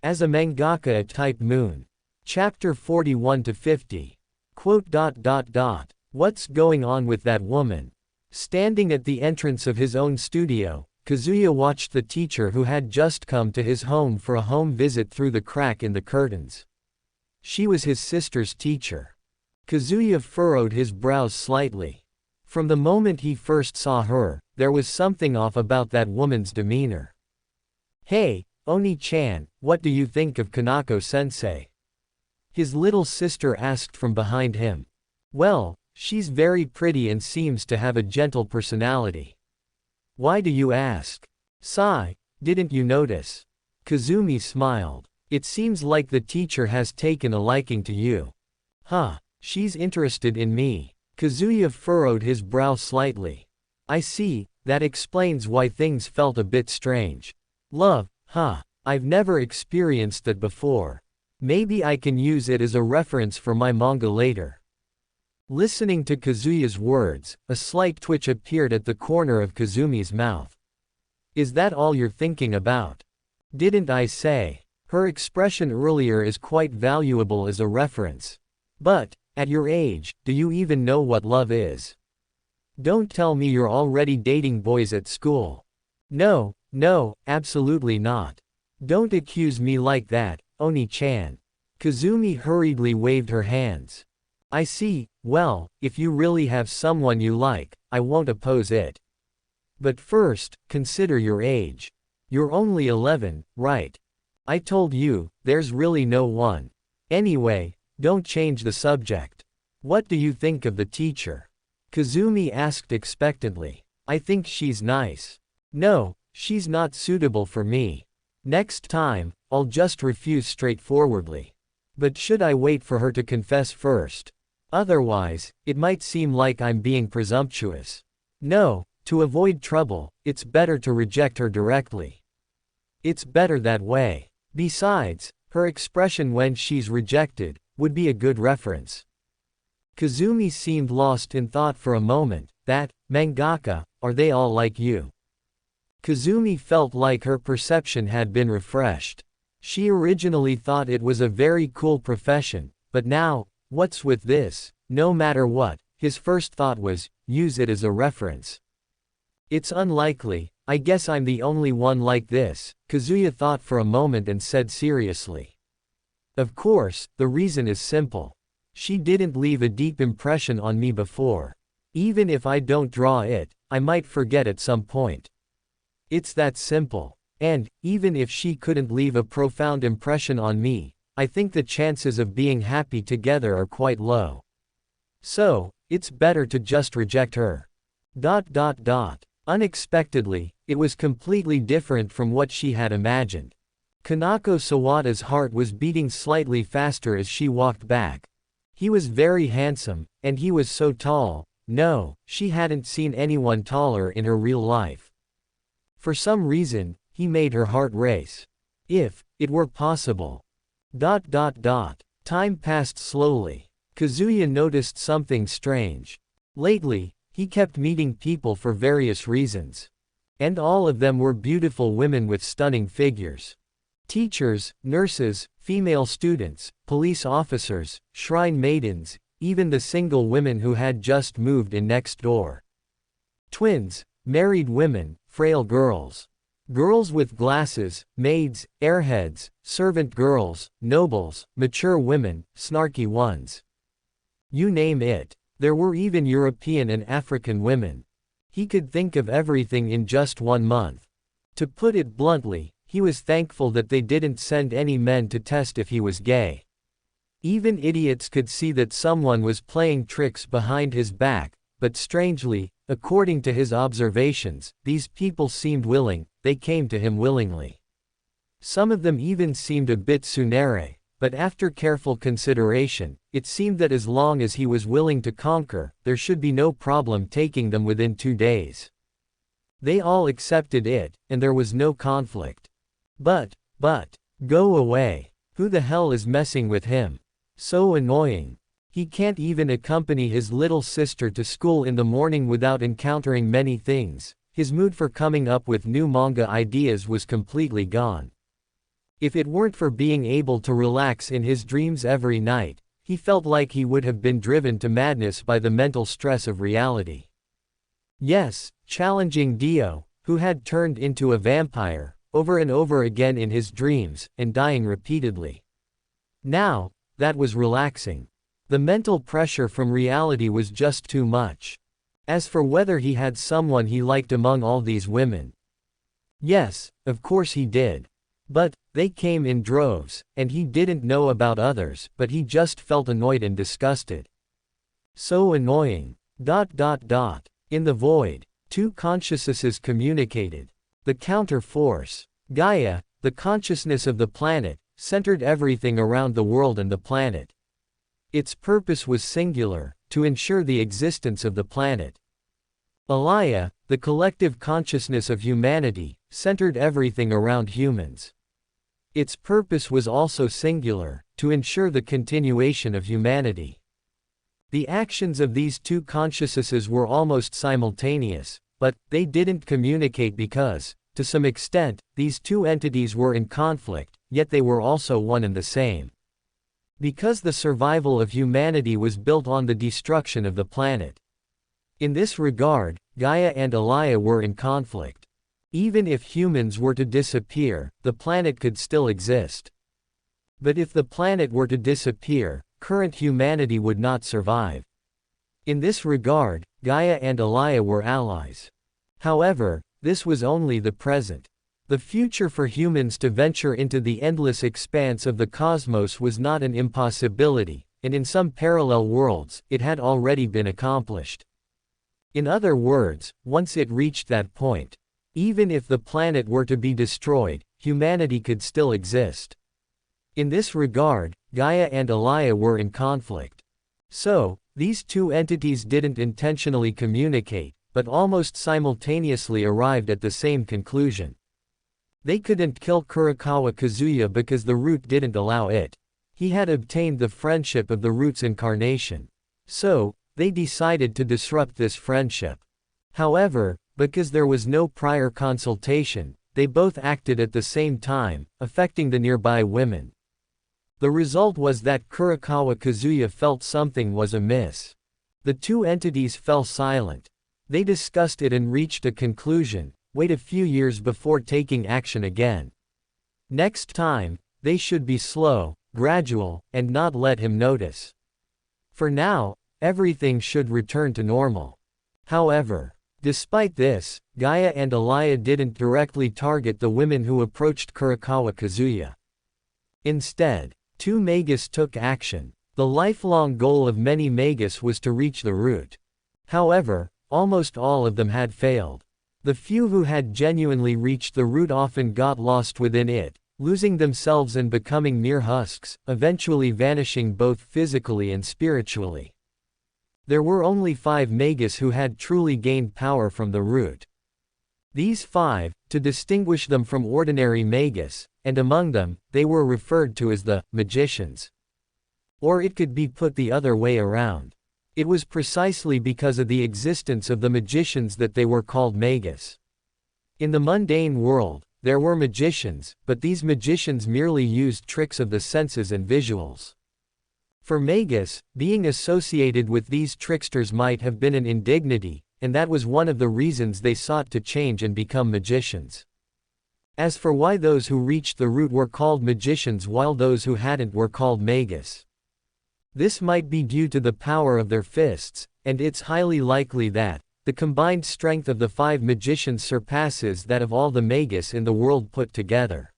As a mangaka at Type Moon. Chapter 41 to 50. What's going on with that woman? Standing at the entrance of his own studio, Kazuya watched the teacher who had just come to his home for a home visit through the crack in the curtains. She was his sister's teacher. Kazuya furrowed his brows slightly. From the moment he first saw her, there was something off about that woman's demeanor. "Hey, Oni-chan, what do you think of Kanako-sensei?" his little sister asked from behind him. "Well, she's very pretty and seems to have a gentle personality." "Why do you ask?" "Sigh, didn't you notice?" Kazumi smiled. "It seems like the teacher has taken a liking to you." "Huh, she's interested in me." Kazuya furrowed his brow slightly. "I see, that explains why things felt a bit strange." "Love, huh, I've never experienced that before. Maybe I can use it as a reference for my manga later." Listening to Kazuya's words, a slight twitch appeared at the corner of Kazumi's mouth. "Is that all you're thinking about? Didn't I say?" Her expression earlier is quite valuable as a reference. "But, at your age, do you even know what love is? Don't tell me you're already dating boys at school." No, absolutely not. Don't accuse me like that, Oni-chan." Kazumi hurriedly waved her hands. "I see, well, if you really have someone you like, I won't oppose it. But first, consider your age. You're only 11, right? I told you, there's really no one. Anyway, don't change the subject. What do you think of the teacher?" Kazumi asked expectantly. "I think she's nice." "No, she's not suitable for me. Next time, I'll just refuse straightforwardly." "But should I wait for her to confess first? Otherwise, it might seem like I'm being presumptuous." "No, to avoid trouble, it's better to reject her directly. It's better that way. Besides, her expression when she's rejected would be a good reference." Kazumi seemed lost in thought for a moment. "That, mangaka, are they all like you?" Kazumi felt like her perception had been refreshed. She originally thought it was a very cool profession, but now, what's with this? No matter what, his first thought was, use it as a reference. "It's unlikely, I guess I'm the only one like this," Kazuya thought for a moment and said seriously. "Of course, the reason is simple. She didn't leave a deep impression on me before. Even if I don't draw it, I might forget at some point. It's that simple. And, even if she couldn't leave a profound impression on me, I think the chances of being happy together are quite low. So, it's better to just reject her." Unexpectedly, it was completely different from what she had imagined. Kanako Sawada's heart was beating slightly faster as she walked back. He was very handsome, and he was so tall. No, she hadn't seen anyone taller in her real life. For some reason, he made her heart race. If it were possible. Time passed slowly. Kazuya noticed something strange. Lately, he kept meeting people for various reasons. And all of them were beautiful women with stunning figures. Teachers, nurses, female students, police officers, shrine maidens, even the single women who had just moved in next door. Twins, married women, frail girls. Girls with glasses, maids, airheads, servant girls, nobles, mature women, snarky ones. You name it. There were even European and African women. He could think of everything in just 1 month. To put it bluntly, he was thankful that they didn't send any men to test if he was gay. Even idiots could see that someone was playing tricks behind his back, but strangely, according to his observations, these people seemed willing, they came to him willingly. Some of them even seemed a bit tsundere, but after careful consideration, it seemed that as long as he was willing to conquer, there should be no problem taking them within 2 days. They all accepted it, and there was no conflict. But, go away. Who the hell is messing with him? So annoying. He can't even accompany his little sister to school in the morning without encountering many things. His mood for coming up with new manga ideas was completely gone. If it weren't for being able to relax in his dreams every night, he felt like he would have been driven to madness by the mental stress of reality. Yes, challenging Dio, who had turned into a vampire, over and over again in his dreams, and dying repeatedly. Now, that was relaxing. The mental pressure from reality was just too much. As for whether he had someone he liked among all these women. Yes, of course he did. But, they came in droves, and he didn't know about others, but he just felt annoyed and disgusted. So annoying. In the void, two consciousnesses communicated. The counter force, Gaia, the consciousness of the planet, centered everything around the world and the planet. Its purpose was singular, to ensure the existence of the planet. Alaya, the collective consciousness of humanity, centered everything around humans. Its purpose was also singular, to ensure the continuation of humanity. The actions of these two consciousnesses were almost simultaneous, but they didn't communicate because, to some extent, these two entities were in conflict, yet they were also one and the same. Because the survival of humanity was built on the destruction of the planet. In this regard, Gaia and Alaya were in conflict. Even if humans were to disappear, the planet could still exist. But if the planet were to disappear, current humanity would not survive. In this regard, Gaia and Alaya were allies. However, this was only the present. The future for humans to venture into the endless expanse of the cosmos was not an impossibility, and in some parallel worlds, it had already been accomplished. In other words, once it reached that point, even if the planet were to be destroyed, humanity could still exist. In this regard, Gaia and Alaya were in conflict. So, these two entities didn't intentionally communicate, but almost simultaneously arrived at the same conclusion. They couldn't kill Kurakawa Kazuya because the root didn't allow it. He had obtained the friendship of the root's incarnation. So, they decided to disrupt this friendship. However, because there was no prior consultation, they both acted at the same time, affecting the nearby women. The result was that Kurakawa Kazuya felt something was amiss. The two entities fell silent. They discussed it and reached a conclusion. Wait a few years before taking action again. Next time, they should be slow, gradual, and not let him notice. For now, everything should return to normal. However, despite this, Gaia and Alaya didn't directly target the women who approached Kurakawa Kazuya. Instead, two magus took action. The lifelong goal of many magus was to reach the root. However, almost all of them had failed. The few who had genuinely reached the root often got lost within it, losing themselves and becoming mere husks, eventually vanishing both physically and spiritually. There were only 5 magus who had truly gained power from the root. These 5, to distinguish them from ordinary magus, and among them, they were referred to as the magicians. Or it could be put the other way around. It was precisely because of the existence of the magicians that they were called magus. In the mundane world, there were magicians, but these magicians merely used tricks of the senses and visuals. For magus, being associated with these tricksters might have been an indignity, and that was one of the reasons they sought to change and become magicians. As for why those who reached the root were called magicians while those who hadn't were called magus. This might be due to the power of their fists, and it's highly likely that the combined strength of the 5 magicians surpasses that of all the magus in the world put together.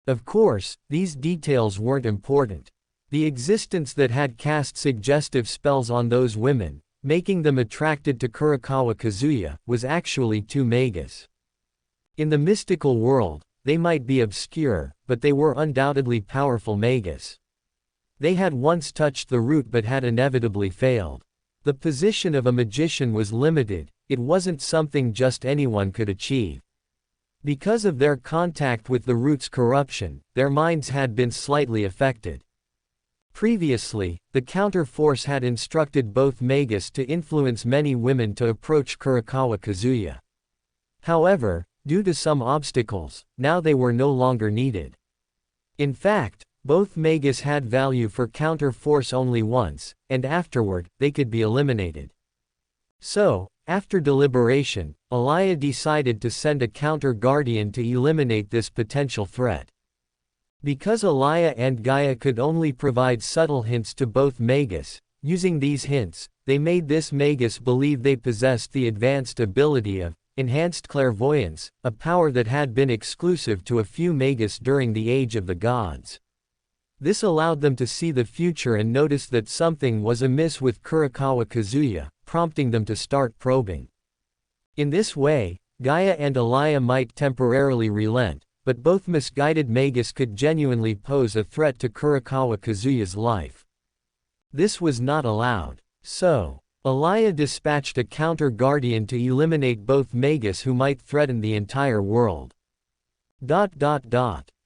Of course, these details weren't important. The existence that had cast suggestive spells on those women, making them attracted to Kurakawa Kazuya, was actually 2 magus. In the mystical world, they might be obscure, but they were undoubtedly powerful magus. They had once touched the root but had inevitably failed. The position of a magician was limited, it wasn't something just anyone could achieve. Because of their contact with the root's corruption, their minds had been slightly affected. Previously, the counter-force had instructed both magus to influence many women to approach Kurakawa Kazuya. However, due to some obstacles, now they were no longer needed. In fact, both magus had value for counter force only once, and afterward, they could be eliminated. So, after deliberation, Emiya decided to send a counter guardian to eliminate this potential threat. Because Emiya and Gaia could only provide subtle hints to both magus, using these hints, they made this magus believe they possessed the advanced ability of enhanced clairvoyance, a power that had been exclusive to a few magus during the Age of the Gods. This allowed them to see the future and notice that something was amiss with Kurokawa Kazuya, prompting them to start probing. In this way, Gaia and Emiya might temporarily relent, but both misguided magus could genuinely pose a threat to Kurokawa Kazuya's life. This was not allowed. So, Emiya dispatched a counter-guardian to eliminate both magus who might threaten the entire world.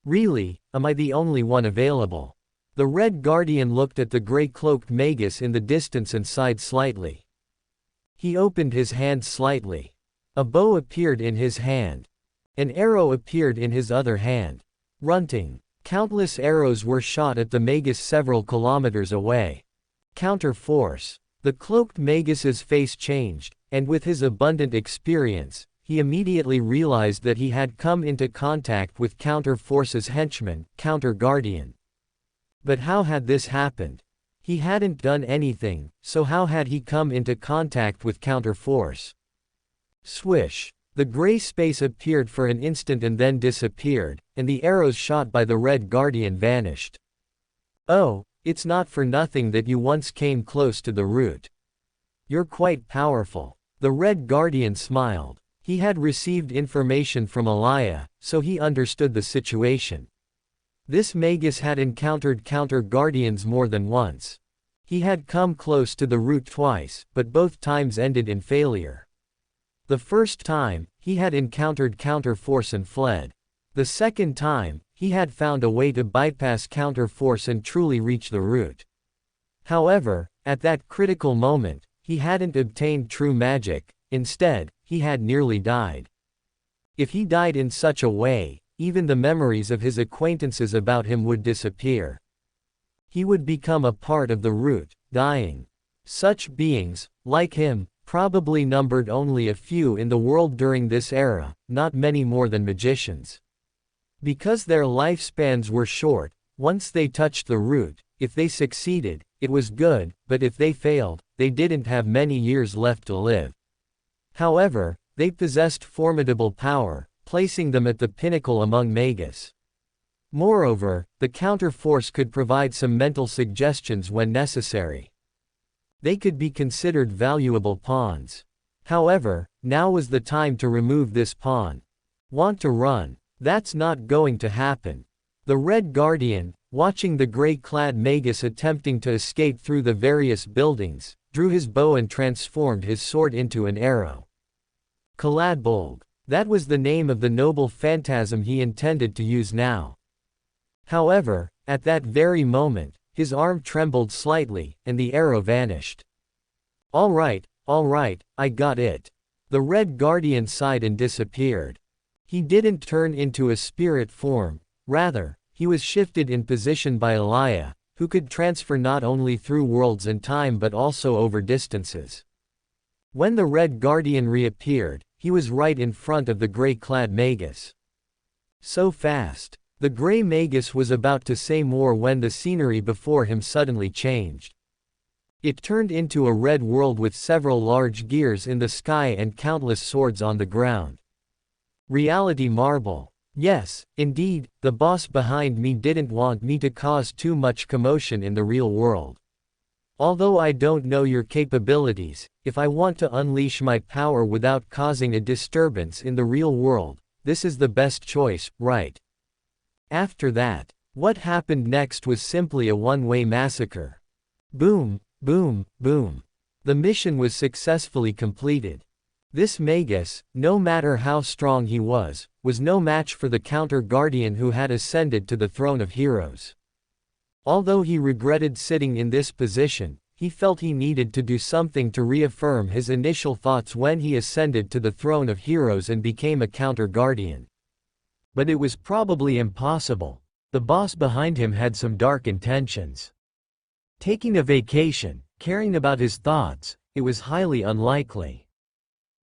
Really, am I the only one available? The Red Guardian looked at the gray-cloaked magus in the distance and sighed slightly. He opened his hand slightly. A bow appeared in his hand. An arrow appeared in his other hand. Grunting, countless arrows were shot at the magus several kilometers away. Counter force. The cloaked magus's face changed, and with his abundant experience, he immediately realized that he had come into contact with Counter Force's henchman, Counter Guardian. But how had this happened? He hadn't done anything, so how had he come into contact with Counter Force? Swish! The gray space appeared for an instant and then disappeared, and the arrows shot by the Red Guardian vanished. Oh, it's not for nothing that you once came close to the root. You're quite powerful. The Red Guardian smiled. He had received information from Emiya, so he understood the situation. This magus had encountered counter guardians more than once. He had come close to the root twice, but both times ended in failure. The first time, he had encountered counter force and fled. The second time, he had found a way to bypass counter force and truly reach the root. However, at that critical moment, he hadn't obtained true magic. Instead, he had nearly died. If he died in such a way, even the memories of his acquaintances about him would disappear. He would become a part of the root, dying. Such beings, like him, probably numbered only a few in the world during this era, not many more than magicians. Because their lifespans were short, once they touched the root, if they succeeded, it was good, but if they failed, they didn't have many years left to live. However, they possessed formidable power, placing them at the pinnacle among magus. Moreover, the counter force could provide some mental suggestions when necessary. They could be considered valuable pawns. However, now was the time to remove this pawn. Want to run? That's not going to happen. The Red Guardian, watching the gray-clad magus attempting to escape through the various buildings, drew his bow and transformed his sword into an arrow. Kaladbolg. That was the name of the noble phantasm he intended to use now. However, at that very moment, his arm trembled slightly, and the arrow vanished. All right, I got it. The Red Guardian sighed and disappeared. He didn't turn into a spirit form, rather, he was shifted in position by Emiya, who could transfer not only through worlds and time but also over distances. When the Red Guardian reappeared, he was right in front of the gray-clad magus. So fast. The gray magus was about to say more when the scenery before him suddenly changed. It turned into a red world with several large gears in the sky and countless swords on the ground. Reality marble. Yes, indeed, the boss behind me didn't want me to cause too much commotion in the real world. Although I don't know your capabilities, if I want to unleash my power without causing a disturbance in the real world, this is the best choice, right? After that, what happened next was simply a one-way massacre. Boom, boom, boom. The mission was successfully completed. This magus, no matter how strong he was no match for the counter-guardian who had ascended to the throne of heroes. Although he regretted sitting in this position, he felt he needed to do something to reaffirm his initial thoughts when he ascended to the throne of heroes and became a counter-guardian. But it was probably impossible. The boss behind him had some dark intentions. Taking a vacation, caring about his thoughts, it was highly unlikely.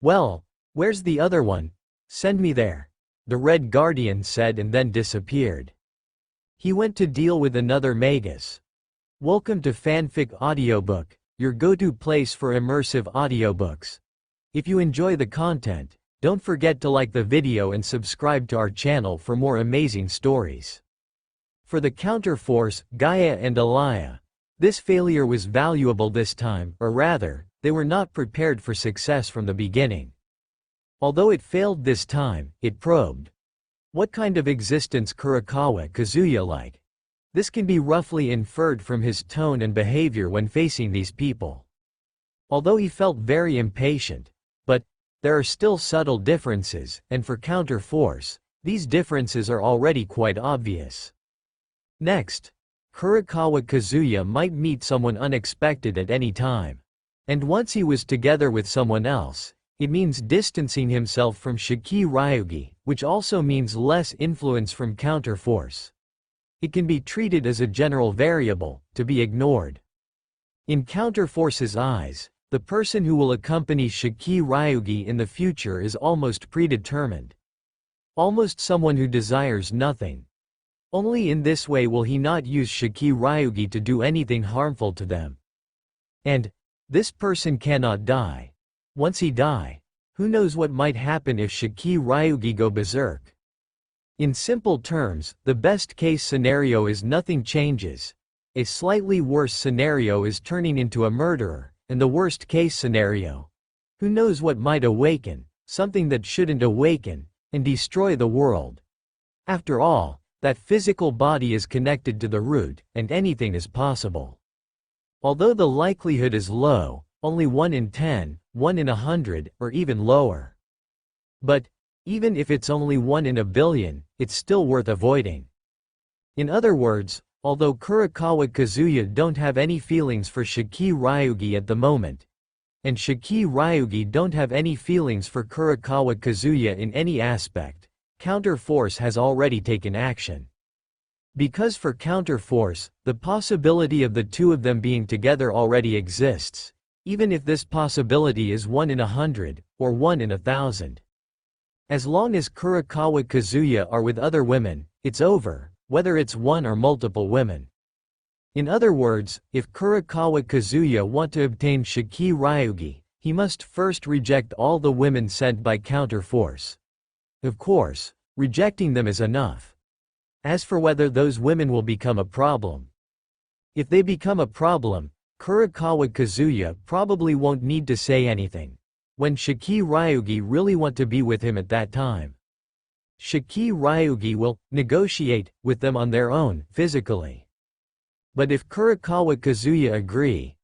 Well, where's the other one? Send me there, the Red Guardian said and then disappeared. He went to deal with another magus. Welcome to Fanfic Audiobook, your go-to place for immersive audiobooks. If you enjoy the content, don't forget to like the video and subscribe to our channel for more amazing stories. For the counterforce, Gaia and Elia, this failure was valuable this time, or rather, they were not prepared for success from the beginning. Although it failed this time, it probed. What kind of existence Kurokawa Kazuya like? This can be roughly inferred from his tone and behavior when facing these people. Although he felt very impatient, but there are still subtle differences, and for counterforce, these differences are already quite obvious. Next, Kurokawa Kazuya might meet someone unexpected at any time. And once he was together with someone else, it means distancing himself from Shiki Ryugi, which also means less influence from counterforce. It can be treated as a general variable, to be ignored. In counterforce's eyes, the person who will accompany Shiki Ryugi in the future is almost predetermined. Almost someone who desires nothing. Only in this way will he not use Shiki Ryugi to do anything harmful to them. And this person cannot die. Once he die, who knows what might happen if Shiki Ryugi go berserk. In simple terms, the best case scenario is nothing changes. A slightly worse scenario is turning into a murderer, and the worst case scenario, who knows what might awaken, something that shouldn't awaken, and destroy the world. After all, that physical body is connected to the root, and anything is possible. Although the likelihood is low, only 1 in 10, 1 in 100, or even lower. But even if it's only 1 in a billion, it's still worth avoiding. In other words, although Kurokawa Kazuya don't have any feelings for Shiki Ryugi at the moment, and Shiki Ryugi don't have any feelings for Kurokawa Kazuya in any aspect, counterforce has already taken action. Because for counterforce, the possibility of the two of them being together already exists, even if this possibility is 1 in 100, or 1 in 1,000. As long as Kurokawa Kazuya are with other women, it's over, whether it's one or multiple women. In other words, if Kurokawa Kazuya want to obtain Shiki Ryugi, he must first reject all the women sent by counterforce. Of course, rejecting them is enough. As for whether those women will become a problem, if they become a problem, Kurokawa Kazuya probably won't need to say anything. When Shiki Ryugi really want to be with him at that time, Shiki Ryugi will negotiate with them on their own, physically. But if Kurokawa Kazuya agree,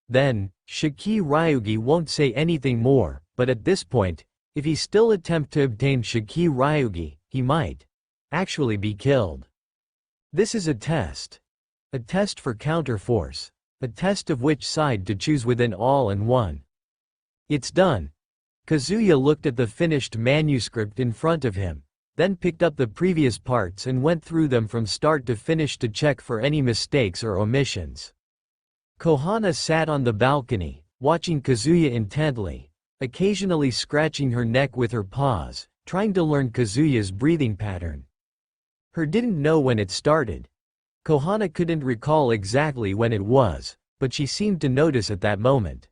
then Shiki Ryugi won't say anything more, but at this point, if he still attempt to obtain Shiki Ryugi, he might actually be killed. This is a test. A test for counterforce. A test of which side to choose within all and one. It's done. Kazuya looked at the finished manuscript in front of him, then picked up the previous parts and went through them from start to finish to check for any mistakes or omissions. Kohana sat on the balcony, watching Kazuya intently, occasionally scratching her neck with her paws, trying to learn Kazuya's breathing pattern. Her didn't know when it started. Kohana couldn't recall exactly when it was, but she seemed to notice at that moment.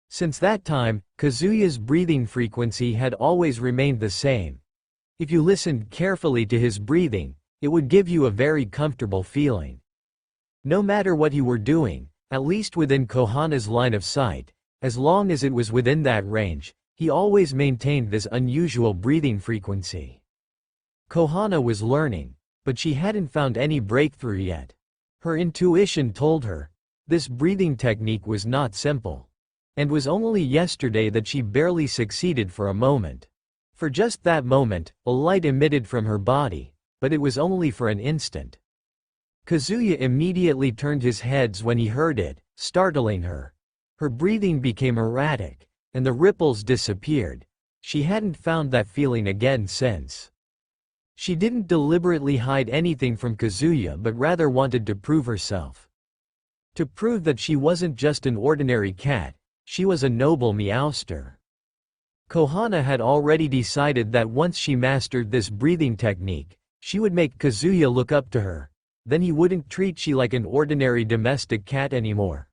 Since that time, Kazuya's breathing frequency had always remained the same. If you listened carefully to his breathing, it would give you a very comfortable feeling. No matter what he were doing, at least within Kohana's line of sight, as long as it was within that range, he always maintained this unusual breathing frequency. Kohana was learning, but she hadn't found any breakthrough yet. Her intuition told her, this breathing technique was not simple. And was only yesterday that she barely succeeded for a moment. For just that moment, a light emitted from her body, but it was only for an instant. Kazuya immediately turned his head when he heard it, startling her. Her breathing became erratic, and the ripples disappeared. She hadn't found that feeling again since. She didn't deliberately hide anything from Kazuya but rather wanted to prove herself. To prove that she wasn't just an ordinary cat, she was a noble meowster. Kohana had already decided that once she mastered this breathing technique, she would make Kazuya look up to her. Then he wouldn't treat she like an ordinary domestic cat anymore.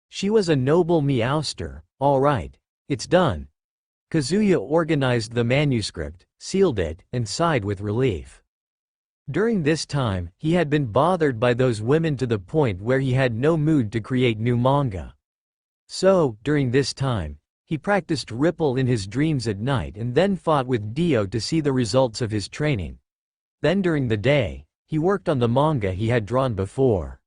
She was a noble meowster. All right, it's done. Kazuya organized the manuscript, sealed it, and sighed with relief. During this time, he had been bothered by those women to the point where he had no mood to create new manga. So, during this time, he practiced Ripple in his dreams at night and then fought with Dio to see the results of his training. Then during the day, he worked on the manga he had drawn before.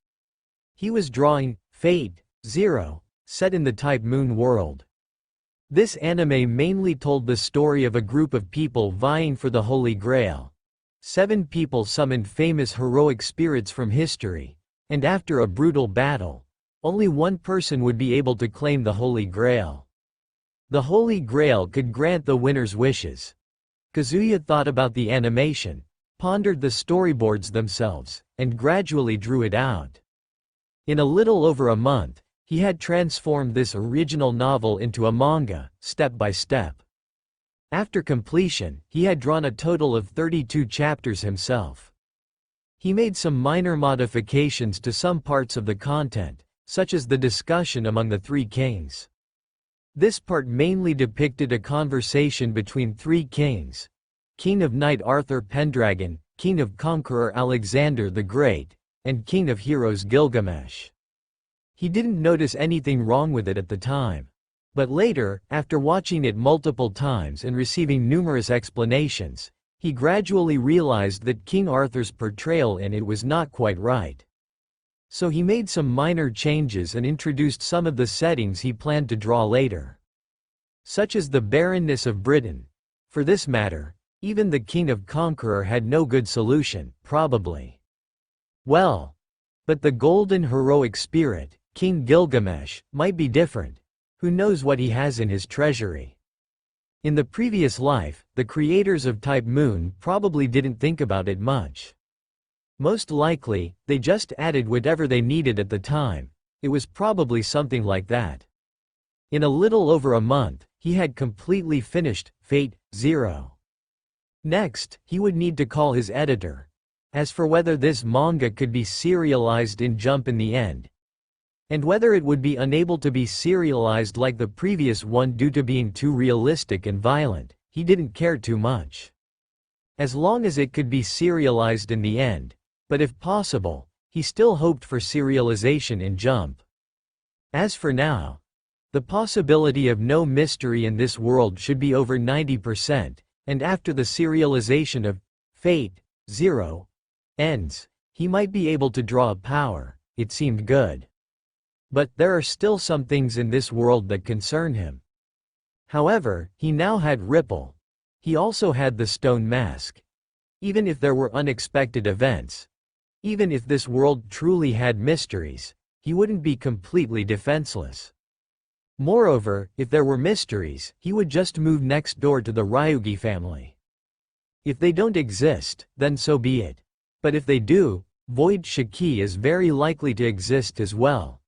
He was drawing Fate Zero, set in the Type Moon world. This anime mainly told the story of a group of people vying for the Holy Grail. 7 people summoned famous heroic spirits from history, and after a brutal battle, only one person would be able to claim the Holy Grail. The Holy Grail could grant the winner's wishes. Kazuya thought about the animation, pondered the storyboards themselves, and gradually drew it out. In a little over a month, he had transformed this original novel into a manga, step by step. After completion, he had drawn a total of 32 chapters himself. He made some minor modifications to some parts of the content, such as the discussion among the 3 kings. This part mainly depicted a conversation between 3 kings: King of Night Arthur Pendragon, King of Conqueror Alexander the Great, and King of Heroes Gilgamesh. He didn't notice anything wrong with it at the time. But later, after watching it multiple times and receiving numerous explanations, he gradually realized that King Arthur's portrayal in it was not quite right. So he made some minor changes and introduced some of the settings he planned to draw later. Such as the barrenness of Britain. For this matter, even the King of Conqueror had no good solution, probably. Well, but the golden heroic spirit, King Gilgamesh, might be different. Who knows what he has in his treasury? In the previous life, the creators of Type Moon probably didn't think about it much. Most likely, they just added whatever they needed at the time. It was probably something like that. In a little over a month, he had completely finished Fate Zero. Next, he would need to call his editor. As for whether this manga could be serialized in Jump in the end, and whether it would be unable to be serialized like the previous one due to being too realistic and violent, he didn't care too much. As long as it could be serialized in the end, but if possible, he still hoped for serialization in Jump. As for now, the possibility of no mystery in this world should be over 90%, and after the serialization of Fate Zero ends, he might be able to draw a power. It seemed good. But there are still some things in this world that concern him. However, he now had Ripple. He also had the stone mask. Even if there were unexpected events, even if this world truly had mysteries, he wouldn't be completely defenseless. Moreover, if there were mysteries, he would just move next door to the Ryugi family. If they don't exist, then so be it. But if they do, Void Shiki is very likely to exist as well.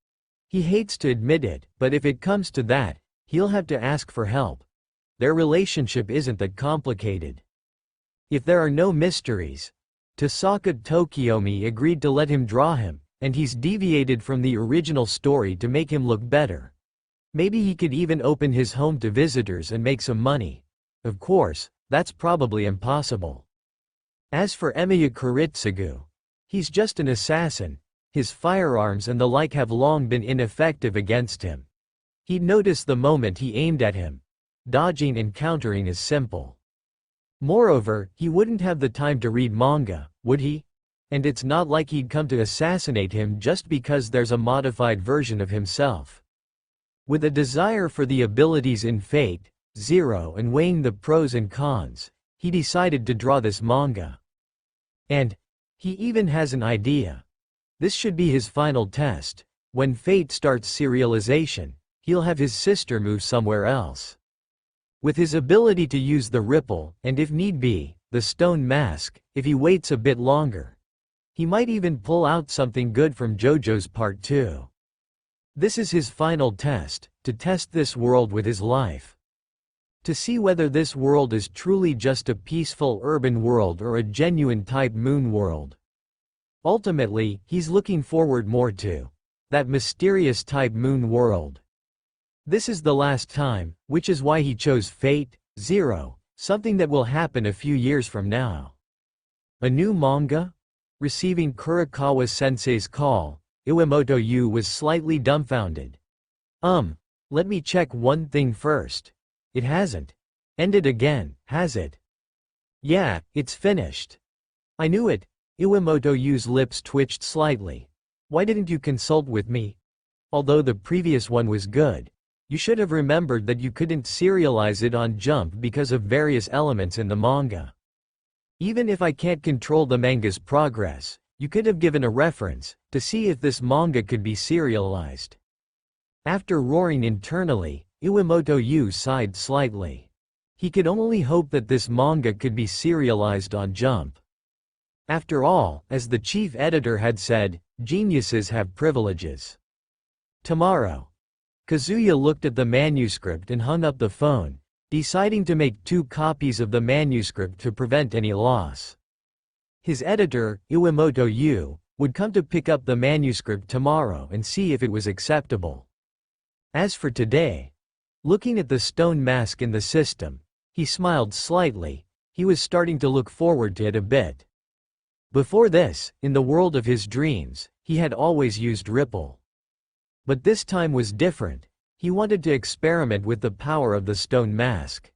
He hates to admit it, but if it comes to that, he'll have to ask for help. Their relationship isn't that complicated. If there are no mysteries, Tasaka Tokiomi agreed to let him draw him, and he's deviated from the original story to make him look better. Maybe he could even open his home to visitors and make some money. Of course, that's probably impossible. As for Emiya Kiritsugu, he's just an assassin. His firearms and the like have long been ineffective against him. He'd notice the moment he aimed at him. Dodging and countering is simple. Moreover, he wouldn't have the time to read manga, would he? And it's not like he'd come to assassinate him just because there's a modified version of himself. With a desire for the abilities in Fate Zero and weighing the pros and cons, he decided to draw this manga. And he even has an idea. This should be his final test. When Fate starts serialization, he'll have his sister move somewhere else. With his ability to use the Ripple, and if need be, the stone mask, if he waits a bit longer. He might even pull out something good from Jojo's part 2. This is his final test, to test this world with his life. To see whether this world is truly just a peaceful urban world or a genuine type moon world. Ultimately, he's looking forward more to that mysterious type moon world. This is the last time, which is why he chose Fate Zero, something that will happen a few years from now. A new manga? Receiving Kurikawa-sensei's call, Iwamoto Yu was slightly dumbfounded. Let me check one thing first. It hasn't ended again, has it? Yeah, it's finished. I knew it. Iwamoto Yu's lips twitched slightly. Why didn't you consult with me? Although the previous one was good, you should have remembered that you couldn't serialize it on Jump because of various elements in the manga. Even if I can't control the manga's progress, you could have given a reference to see if this manga could be serialized. After roaring internally, Iwamoto Yu sighed slightly. He could only hope that this manga could be serialized on Jump. After all, as the chief editor had said, geniuses have privileges. Tomorrow. Kazuya looked at the manuscript and hung up the phone, deciding to make 2 copies of the manuscript to prevent any loss. His editor, Iwamoto Yu, would come to pick up the manuscript tomorrow and see if it was acceptable. As for today, looking at the stone mask in the system, he smiled slightly. He was starting to look forward to it a bit. Before this, in the world of his dreams, he had always used Ripple. But this time was different. He wanted to experiment with the power of the stone mask.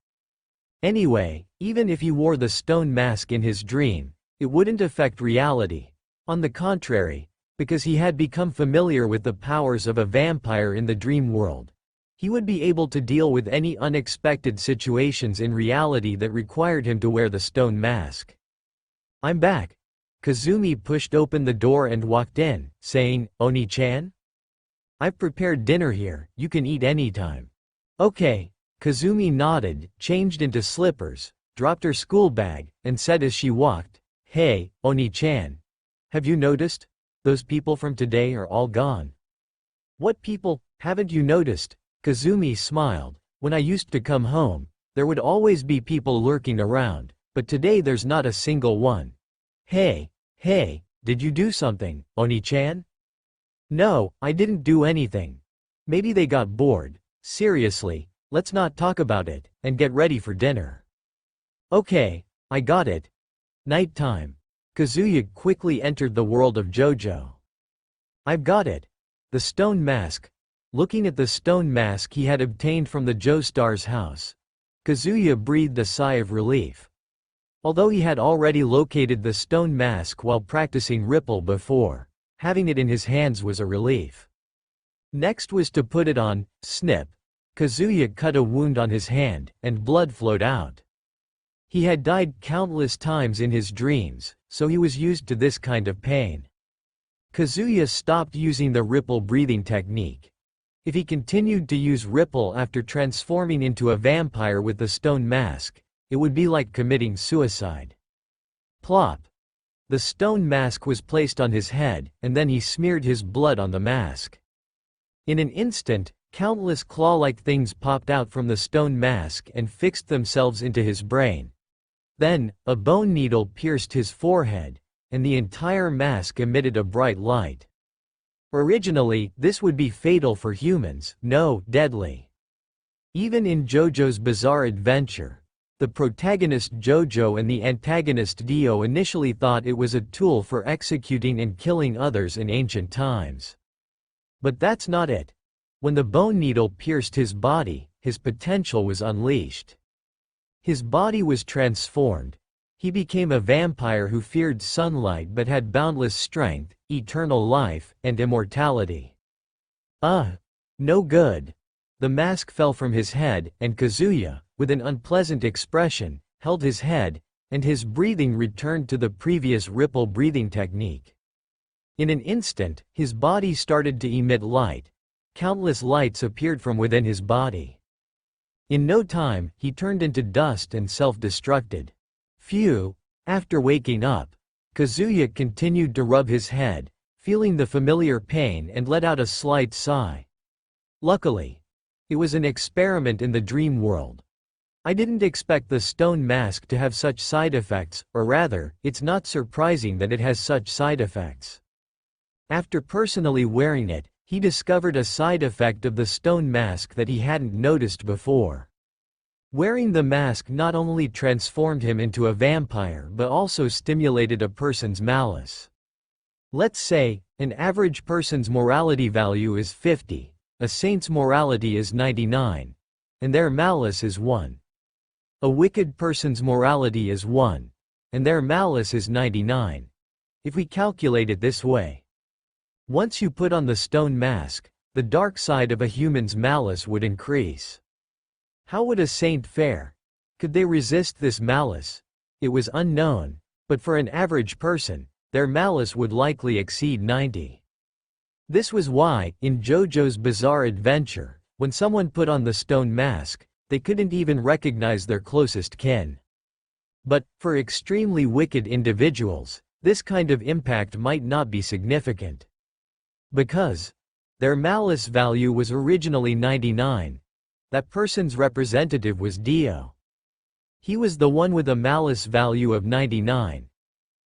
Anyway, even if he wore the stone mask in his dream, it wouldn't affect reality. On the contrary, because he had become familiar with the powers of a vampire in the dream world, he would be able to deal with any unexpected situations in reality that required him to wear the stone mask. I'm back. Kazumi pushed open the door and walked in, saying, Oni-chan? I've prepared dinner here, you can eat anytime. Okay. Kazumi nodded, changed into slippers, dropped her school bag, and said as she walked, Hey, Oni-chan. Have you noticed? Those people from today are all gone. What people? Haven't you noticed? Kazumi smiled. When I used to come home, there would always be people lurking around, but today there's not a single one. Hey, did you do something, Oni-chan? No, I didn't do anything. Maybe they got bored. Seriously, let's not talk about it, and get ready for dinner. Okay, I got it. Nighttime. Kazuya quickly entered the world of Jojo. I've got it. The stone mask. Looking at the stone mask he had obtained from the Joestar's house, Kazuya breathed a sigh of relief. Although he had already located the stone mask while practicing Ripple before, having it in his hands was a relief. Next was to put it on. Snip. Kazuya cut a wound on his hand, and blood flowed out. He had died countless times in his dreams, so he was used to this kind of pain. Kazuya stopped using the Ripple breathing technique. If he continued to use Ripple after transforming into a vampire with the stone mask, it would be like committing suicide. Plop. The stone mask was placed on his head, and then he smeared his blood on the mask. In an instant, countless claw-like things popped out from the stone mask and fixed themselves into his brain. Then, a bone needle pierced his forehead, and the entire mask emitted a bright light. Originally, this would be fatal for humans, no, deadly. Even in Jojo's bizarre adventure, the protagonist Jojo and the antagonist Dio initially thought it was a tool for executing and killing others in ancient times. But that's not it. When the bone needle pierced his body, his potential was unleashed. His body was transformed. He became a vampire who feared sunlight but had boundless strength, eternal life, and immortality. No good. The mask fell from his head, and Kazuya, with an unpleasant expression, held his head, and his breathing returned to the previous Ripple breathing technique. In an instant, his body started to emit light. Countless lights appeared from within his body. In no time, he turned into dust and self-destructed. Phew. After waking up, Kazuya continued to rub his head, feeling the familiar pain, and let out a slight sigh. Luckily, it was an experiment in the dream world. I didn't expect the stone mask to have such side effects, or rather, it's not surprising that it has such side effects. After personally wearing it, he discovered a side effect of the stone mask that he hadn't noticed before. Wearing the mask not only transformed him into a vampire but also stimulated a person's malice. Let's say, an average person's morality value is 50, a saint's morality is 99, and their malice is 1. A wicked person's morality is 1, and their malice is 99. If we calculate it this way, once you put on the stone mask, the dark side of a human's malice would increase. How would a saint fare? Could they resist this malice? It was unknown, but for an average person, their malice would likely exceed 90. This was why, in Jojo's bizarre adventure, when someone put on the stone mask, they couldn't even recognize their closest kin. But, for extremely wicked individuals, this kind of impact might not be significant. Because their malice value was originally 99, that person's representative was Dio. He was the one with a malice value of 99.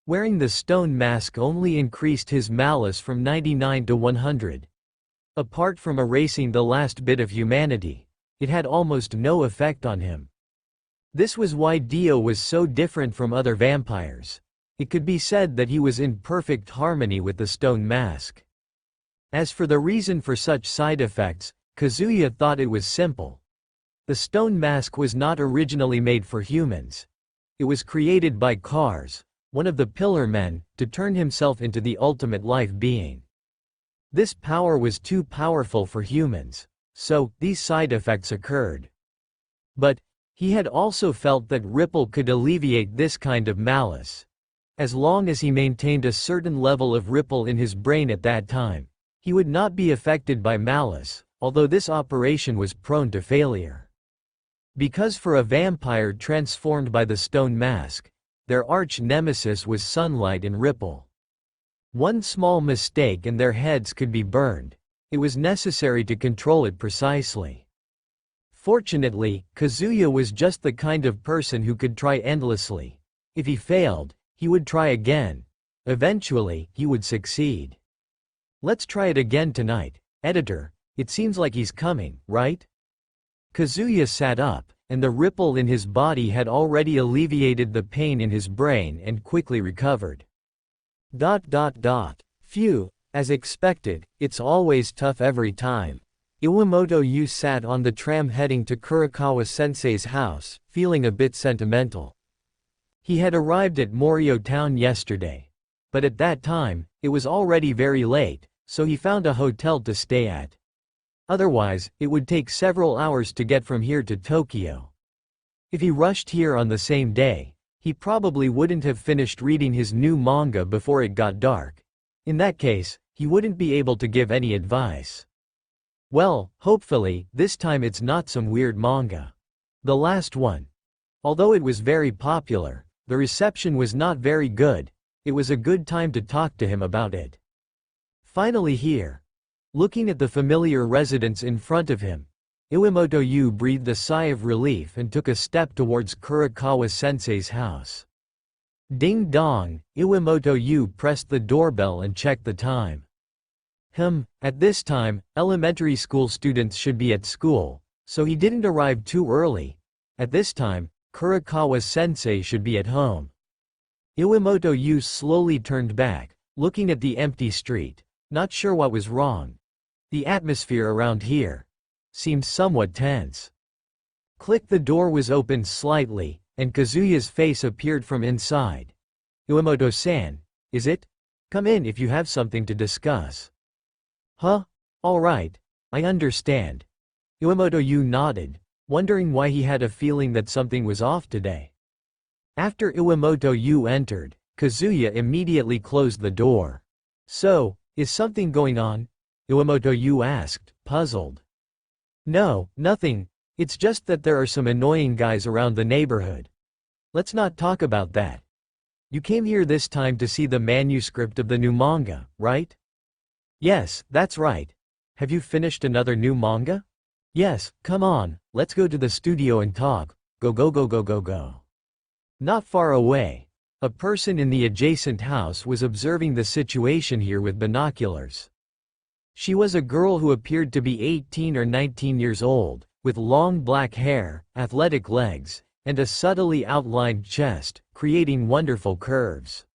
Wearing the stone mask only increased his malice from 99 to 100. Apart from erasing the last bit of humanity, it had almost no effect on him. This was why Dio was so different from other vampires. It could be said that he was in perfect harmony with the stone mask. As for the reason for such side effects, Kazuya thought it was simple. The stone mask was not originally made for humans. It was created by Kars, one of the Pillar Men, to turn himself into the ultimate life being. This power was too powerful for humans, so these side effects occurred. But he had also felt that Ripple could alleviate this kind of malice. As long as he maintained a certain level of Ripple in his brain at that time, he would not be affected by malice, although this operation was prone to failure. Because for a vampire transformed by the stone mask, their arch nemesis was sunlight and Ripple. One small mistake and their heads could be burned. It was necessary to control it precisely. Fortunately, Kazuya was just the kind of person who could try endlessly. If he failed, he would try again. Eventually, he would succeed. Let's try it again tonight, editor. It seems like he's coming, right? Kazuya sat up, and the ripple in his body had already alleviated the pain in his brain and quickly recovered. Phew, as expected, it's always tough every time. Iwamoto Yu sat on the tram heading to Kurikawa-sensei's house, feeling a bit sentimental. He had arrived at Morio Town yesterday. But at that time, it was already very late, so he found a hotel to stay at. Otherwise, it would take several hours to get from here to Tokyo. If he rushed here on the same day, he probably wouldn't have finished reading his new manga before it got dark. In that case, he wouldn't be able to give any advice. Well, hopefully, this time it's not some weird manga. The last one. Although it was very popular, the reception was not very good. It was a good time to talk to him about it. Finally here. Looking at the familiar residence in front of him, Iwamoto Yu breathed a sigh of relief and took a step towards Kurikawa-sensei's house. Ding dong, Iwamoto Yu pressed the doorbell and checked the time. At this time, elementary school students should be at school, so he didn't arrive too early. At this time, Kurikawa-sensei should be at home. Iwamoto Yu slowly turned back, looking at the empty street, not sure what was wrong. The atmosphere around here seemed somewhat tense. Click, the door was opened slightly, and Kazuya's face appeared from inside. Iwamoto-san, is it? Come in if you have something to discuss. Huh? All right, I understand. Iwamoto Yu nodded, wondering why he had a feeling that something was off today. After Iwamoto Yu entered, Kazuya immediately closed the door. So, is something going on? Iwamoto Yu asked, puzzled. No, nothing. It's just that there are some annoying guys around the neighborhood. Let's not talk about that. You came here this time to see the manuscript of the new manga, right? Yes, that's right. Have you finished another new manga? Yes, come on, let's go to the studio and talk. Go go go go go go. Not far away, a person in the adjacent house was observing the situation here with binoculars. She was a girl who appeared to be 18 or 19 years old, with long black hair, athletic legs, and a subtly outlined chest, creating wonderful curves.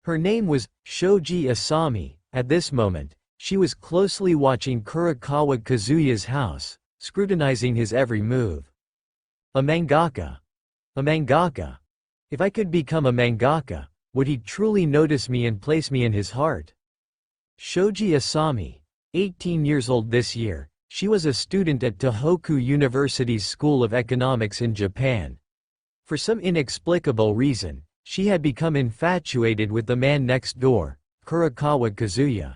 Her name was Shoji Asami. At this moment, she was closely watching Kurakawa Kazuya's house, scrutinizing his every move. A mangaka. A mangaka. If I could become a mangaka, would he truly notice me and place me in his heart? Shoji Asami, 18 years old this year, she was a student at Tohoku University's School of Economics in Japan. For some inexplicable reason, she had become infatuated with the man next door, Kurakawa Kazuya.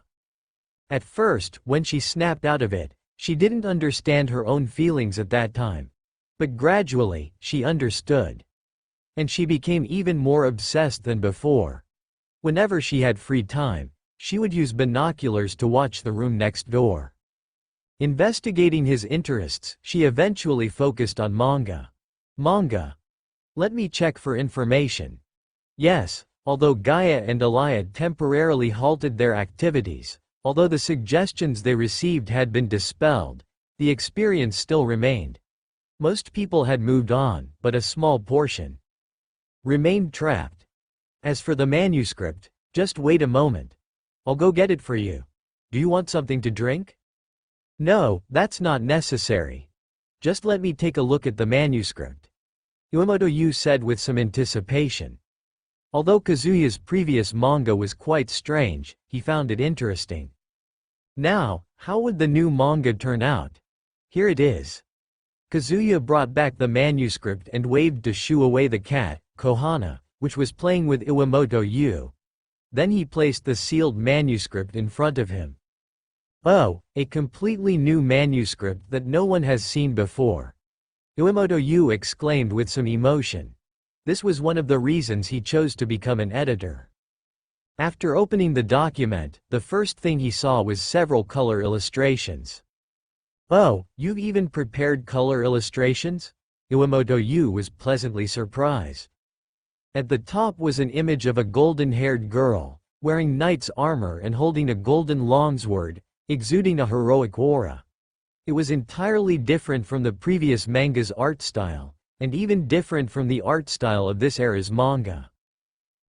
At first, when she snapped out of it, she didn't understand her own feelings at that time. But gradually, she understood. And she became even more obsessed than before. Whenever she had free time, she would use binoculars to watch the room next door. Investigating his interests, she eventually focused on manga. Manga. Let me check for information. Yes, although Gaia and Elia temporarily halted their activities, although the suggestions they received had been dispelled, the experience still remained. Most people had moved on, but a small portion remained trapped. As for the manuscript, just wait a moment. I'll go get it for you. Do you want something to drink? No, that's not necessary. Just let me take a look at the manuscript. Iwamoto Yu said with some anticipation. Although Kazuya's previous manga was quite strange, he found it interesting. Now, how would the new manga turn out? Here it is. Kazuya brought back the manuscript and waved to shoo away the cat, Kohana, which was playing with Iwamoto Yu. Then he placed the sealed manuscript in front of him. Oh, a completely new manuscript that no one has seen before. Iwamoto Yu exclaimed with some emotion. This was one of the reasons he chose to become an editor. After opening the document, the first thing he saw was several color illustrations. Oh, you've even prepared color illustrations? Iwamoto Yu was pleasantly surprised. At the top was an image of a golden-haired girl, wearing knight's armor and holding a golden longsword, exuding a heroic aura. It was entirely different from the previous manga's art style, and even different from the art style of this era's manga.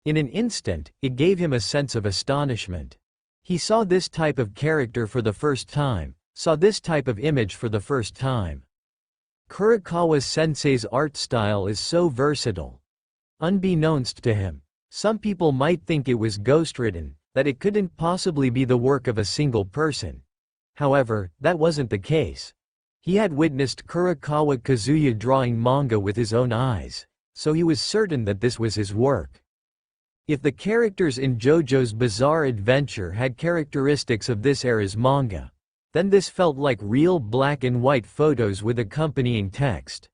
In an instant, it gave him a sense of astonishment. He saw this type of character for the first time, saw this type of image for the first time. Kurakawa sensei's art style is so versatile. Unbeknownst to him, some people might think it was ghost-written, that it couldn't possibly be the work of a single person. However, that wasn't the case. He had witnessed Kurakawa Kazuya drawing manga with his own eyes, so he was certain that this was his work. If the characters in Jojo's Bizarre Adventure had characteristics of this era's manga, then this felt like real black and white photos with accompanying text.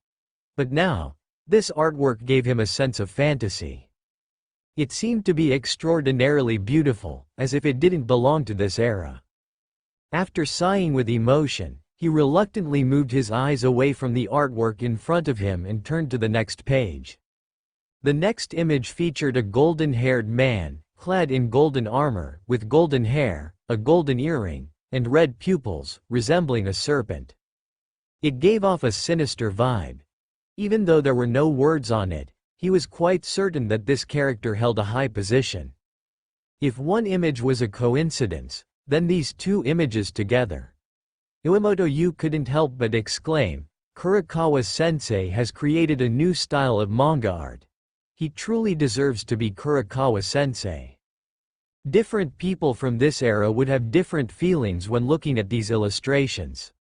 But now, this artwork gave him a sense of fantasy. It seemed to be extraordinarily beautiful, as if it didn't belong to this era. After sighing with emotion, he reluctantly moved his eyes away from the artwork in front of him and turned to the next page. The next image featured a golden-haired man, clad in golden armor, with golden hair, a golden earring, and red pupils, resembling a serpent. It gave off a sinister vibe. Even though there were no words on it, he was quite certain that this character held a high position. If one image was a coincidence, then these two images together. Iwamoto Yu couldn't help but exclaim, Kurakawa sensei has created a new style of manga art. He truly deserves to be Kurakawa sensei. Different people from this era would have different feelings when looking at these illustrations.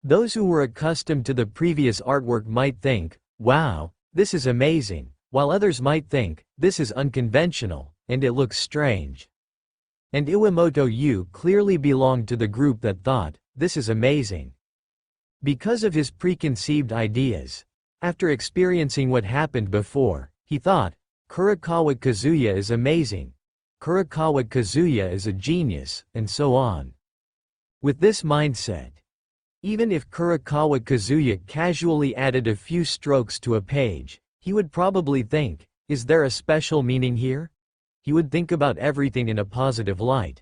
Those who were accustomed to the previous artwork might think, wow, this is amazing, while others might think, this is unconventional, and it looks strange. And Iwamoto Yu clearly belonged to the group that thought, this is amazing. Because of his preconceived ideas, After experiencing what happened before, he thought, Kurokawa Kazuya is amazing. Kurokawa Kazuya is a genius, and so on. With this mindset, even if Kurokawa Kazuya casually added a few strokes to a page, he would probably think, is there a special meaning here? He would think about everything in a positive light.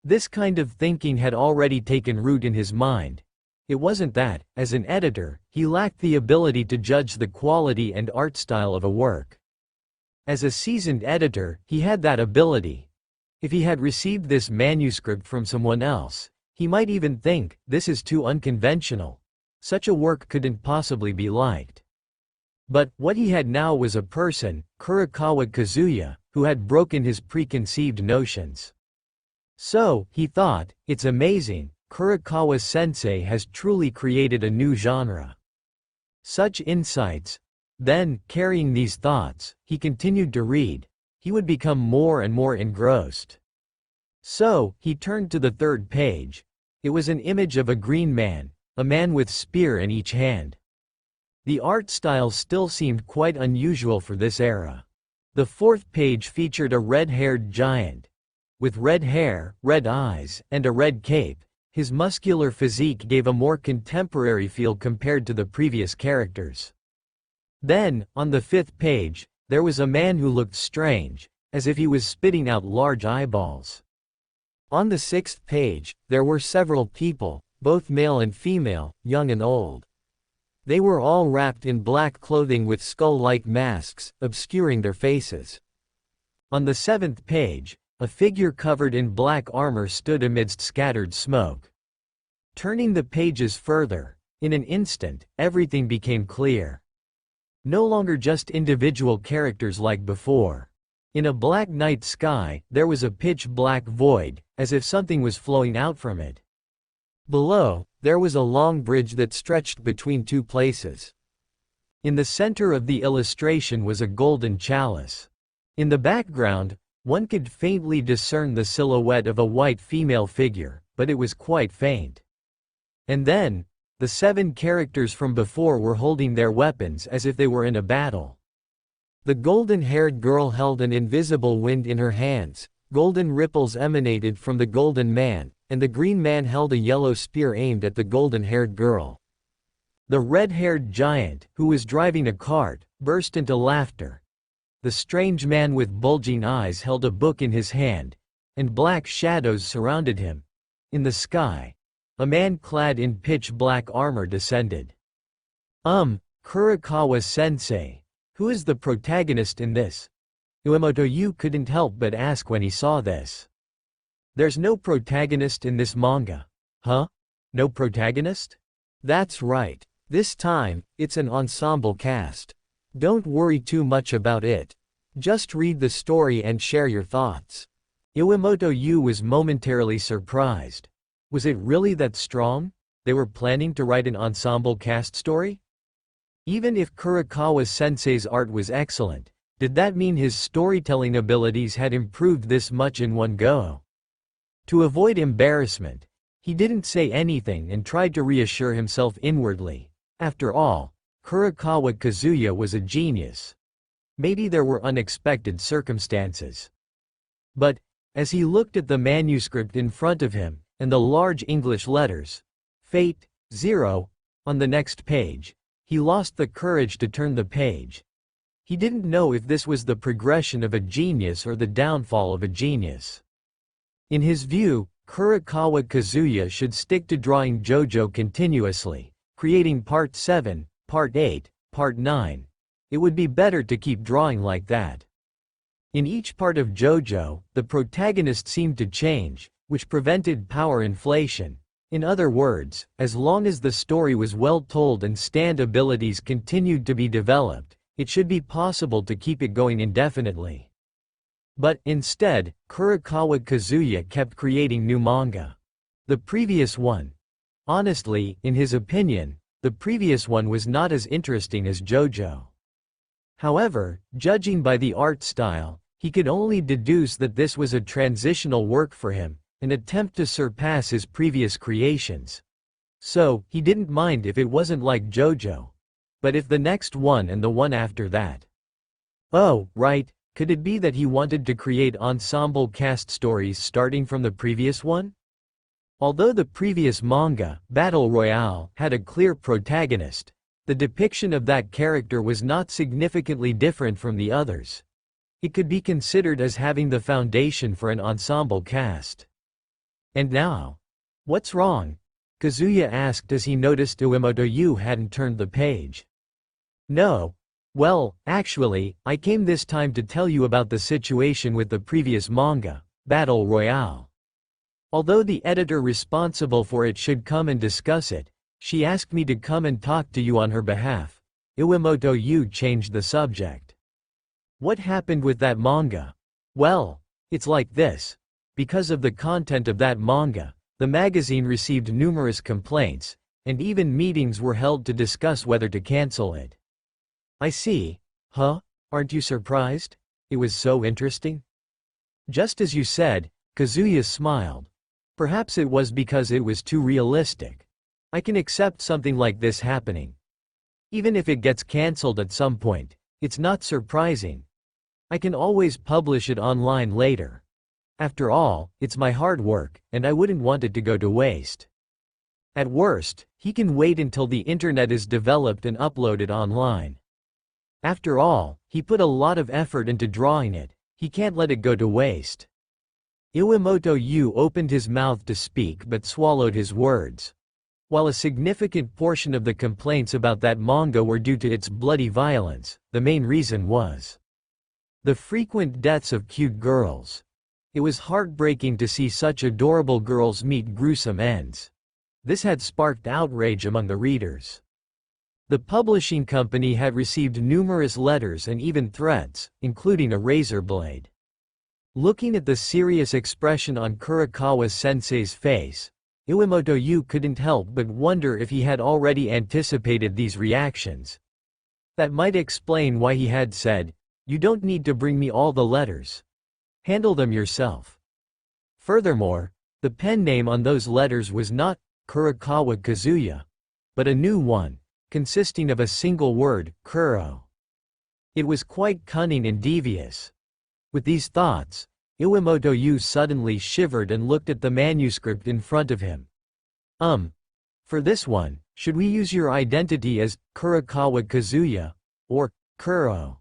This kind of thinking had already taken root in his mind. It wasn't that, as an editor, he lacked the ability to judge the quality and art style of a work. As a seasoned editor, he had that ability. If he had received this manuscript from someone else, he might even think, this is too unconventional. Such a work couldn't possibly be liked. But what he had now was a person, Kurokawa Kazuya, who had broken his preconceived notions. So, he thought, it's amazing. Kurokawa sensei has truly created a new genre. Such insights. Then, carrying these thoughts, he continued to read. He would become more and more engrossed. So, he turned to the third page. It was an image of a green man, a man with spear in each hand. The art style still seemed quite unusual for this era. The fourth page featured a red-haired giant. With red hair, red eyes, and a red cape. His muscular physique gave a more contemporary feel compared to the previous characters. Then, on the fifth page, there was a man who looked strange, as if he was spitting out large eyeballs. On the sixth page, there were several people, both male and female, young and old. They were all wrapped in black clothing with skull-like masks, obscuring their faces. On the seventh page, a figure covered in black armor stood amidst scattered smoke. Turning the pages further, in an instant, everything became clear. No longer just individual characters like before. In a black night sky, there was a pitch-black void, as if something was flowing out from it. Below, there was a long bridge that stretched between two places. In the center of the illustration was a golden chalice. In the background, one could faintly discern the silhouette of a white female figure, but it was quite faint. And then, the 7 characters from before were holding their weapons as if they were in a battle. The golden-haired girl held an invisible wind in her hands, golden ripples emanated from the golden man, and the green man held a yellow spear aimed at the golden-haired girl. The red-haired giant, who was driving a cart, burst into laughter. The strange man with bulging eyes held a book in his hand, and black shadows surrounded him. In the sky, a man clad in pitch-black armor descended. Kurokawa-sensei. Who is the protagonist in this? Iwamoto couldn't help but ask when he saw this. There's no protagonist in this manga. Huh? No protagonist? That's right. This time, it's an ensemble cast. Don't worry too much about it. Just read the story and share your thoughts. Iwamoto was momentarily surprised. Was it really that strong? They were planning to write an ensemble cast story? Even if Kurokawa-sensei's art was excellent, did that mean his storytelling abilities had improved this much in one go? To avoid embarrassment, he didn't say anything and tried to reassure himself inwardly. After all, Kurokawa Kazuya was a genius. Maybe there were unexpected circumstances. But, as he looked at the manuscript in front of him, and the large English letters, Fate, 0, on the next page, he lost the courage to turn the page. He didn't know if this was the progression of a genius or the downfall of a genius. In his view, Kurokawa Kazuya should stick to drawing Jojo continuously, creating Part 7, Part 8, Part 9. It would be better to keep drawing like that. In each part of Jojo, the protagonist seemed to change, which prevented power inflation. In other words, as long as the story was well told and stand abilities continued to be developed, it should be possible to keep it going indefinitely. But, instead, Kurokawa Kazuya kept creating new manga. The previous one. Honestly, in his opinion, the previous one was not as interesting as Jojo. However, judging by the art style, he could only deduce that this was a transitional work for him, an attempt to surpass his previous creations. So, he didn't mind if it wasn't like Jojo. But if the next one and the one after that. Oh, right, could it be that he wanted to create ensemble cast stories starting from the previous one? Although the previous manga, Battle Royale, had a clear protagonist, the depiction of that character was not significantly different from the others. It could be considered as having the foundation for an ensemble cast. And now? What's wrong? Kazuya asked as he noticed Uemoto hadn't turned the page. No. Well, actually, I came this time to tell you about the situation with the previous manga, Battle Royale. Although the editor responsible for it should come and discuss it, she asked me to come and talk to you on her behalf. Uemoto changed the subject. What happened with that manga? Well, it's like this. Because of the content of that manga, the magazine received numerous complaints, and even meetings were held to discuss whether to cancel it. I see. Huh? Aren't you surprised? It was so interesting. Just as you said, Kazuya smiled. Perhaps it was because it was too realistic. I can accept something like this happening. Even if it gets cancelled at some point, it's not surprising. I can always publish it online later. After all, it's my hard work, and I wouldn't want it to go to waste. At worst, he can wait until the internet is developed and uploaded online. After all, he put a lot of effort into drawing it, he can't let it go to waste. Uemoto opened his mouth to speak but swallowed his words. While a significant portion of the complaints about that manga were due to its bloody violence, the main reason was the frequent deaths of cute girls. It was heartbreaking to see such adorable girls meet gruesome ends. This had sparked outrage among the readers. The publishing company had received numerous letters and even threats, including a razor blade. Looking at the serious expression on Kurakawa-sensei's face, Uemoto couldn't help but wonder if he had already anticipated these reactions. That might explain why he had said, "You don't need to bring me all the letters. Handle them yourself." Furthermore, the pen name on those letters was not Kurakawa Kazuya, but a new one, consisting of a single word, Kuro. It was quite cunning and devious. With these thoughts, Uemoto suddenly shivered and looked at the manuscript in front of him. For this one, should we use your identity as Kurakawa Kazuya, or Kuro?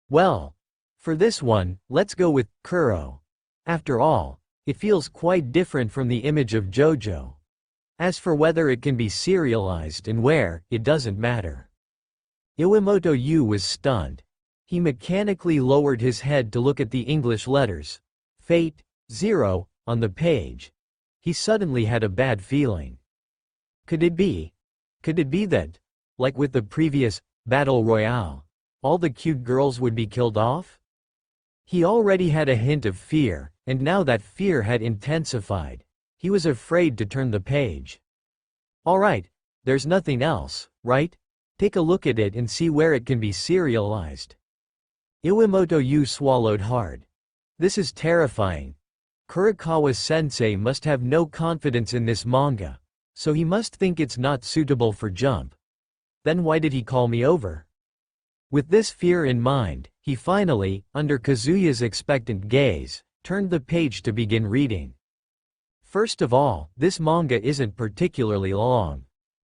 Well, for this one, let's go with Kuro. After all, it feels quite different from the image of Jojo. As for whether it can be serialized and where, it doesn't matter. Uemoto was stunned. He mechanically lowered his head to look at the English letters, Fate, 0, on the page. He suddenly had a bad feeling. Could it be that, like with the previous Battle Royale, all the cute girls would be killed off? He already had a hint of fear, and now that fear had intensified. He was afraid to turn the page. Alright, there's nothing else, right? Take a look at it and see where it can be serialized. Uemoto swallowed hard. This is terrifying. Kurakawa-sensei must have no confidence in this manga, so he must think it's not suitable for Jump. Then why did he call me over? With this fear in mind, he finally, under Kazuya's expectant gaze, turned the page to begin reading. First of all, this manga isn't particularly long.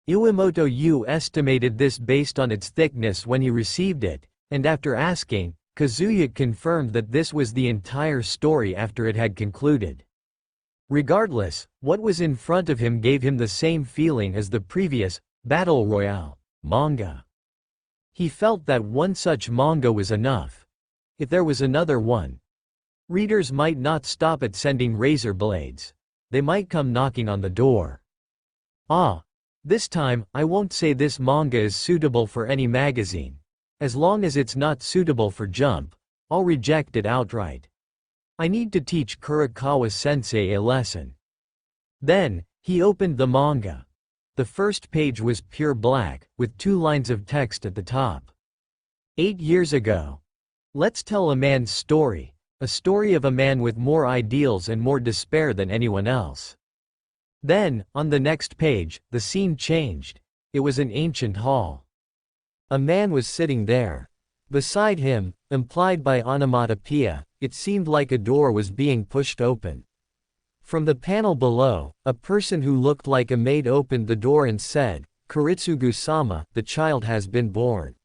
Uemoto estimated this based on its thickness when he received it, and after asking, Kazuya confirmed that this was the entire story after it had concluded. Regardless, what was in front of him gave him the same feeling as the previous Battle Royale manga. He felt that one such manga was enough. If there was another one, readers might not stop at sending razor blades. They might come knocking on the door. This time, I won't say this manga is suitable for any magazine. As long as it's not suitable for Jump, I'll reject it outright. I need to teach Kurakawa-sensei a lesson. Then, he opened the manga. The first page was pure black, with 2 lines of text at the top. 8 years ago. Let's tell a man's story, a story of a man with more ideals and more despair than anyone else. Then, on the next page, the scene changed. It was an ancient hall. A man was sitting there. Beside him, implied by onomatopoeia, it seemed like a door was being pushed open. From the panel below, a person who looked like a maid opened the door and said, "Kiritsugu-sama, the child has been born."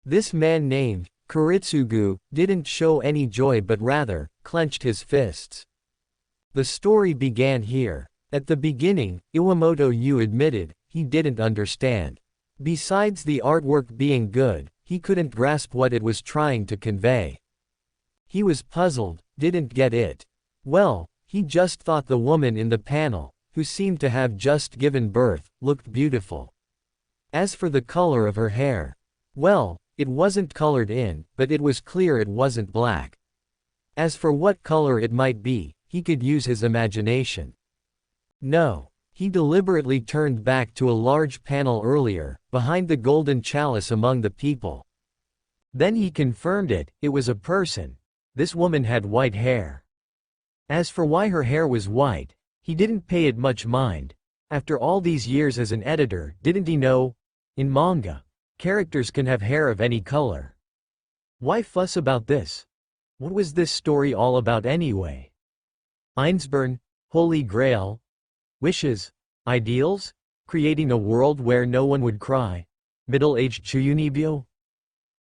This man named Kiritsugu didn't show any joy but rather clenched his fists. The story began here. At the beginning, Iwamoto Yu admitted he didn't understand. Besides the artwork being good, he couldn't grasp what it was trying to convey. He was puzzled, didn't get it. Well, he just thought the woman in the panel, who seemed to have just given birth, looked beautiful. As for the color of her hair, well, it wasn't colored in, but it was clear it wasn't black. As for what color it might be, he could use his imagination. No. He deliberately turned back to a large panel earlier, behind the golden chalice among the people. Then he confirmed it was a person. This woman had white hair. As for why her hair was white, he didn't pay it much mind. After all these years as an editor, didn't he know? In manga, characters can have hair of any color. Why fuss about this? What was this story all about anyway? Einstein, Holy Grail? Wishes? Ideals? Creating a world where no one would cry? Middle-aged Chuyunibyo?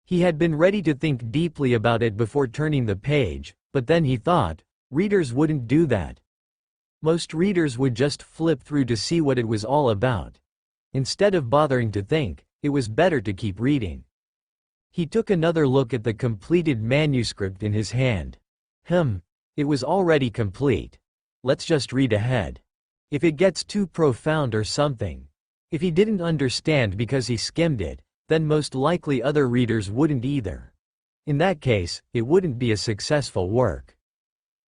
He had been ready to think deeply about it before turning the page, but then he thought, readers wouldn't do that. Most readers would just flip through to see what it was all about. Instead of bothering to think, it was better to keep reading. He took another look at the completed manuscript in his hand. It was already complete. Let's just read ahead. If it gets too profound or something. If he didn't understand because he skimmed it, then most likely other readers wouldn't either. In that case, it wouldn't be a successful work.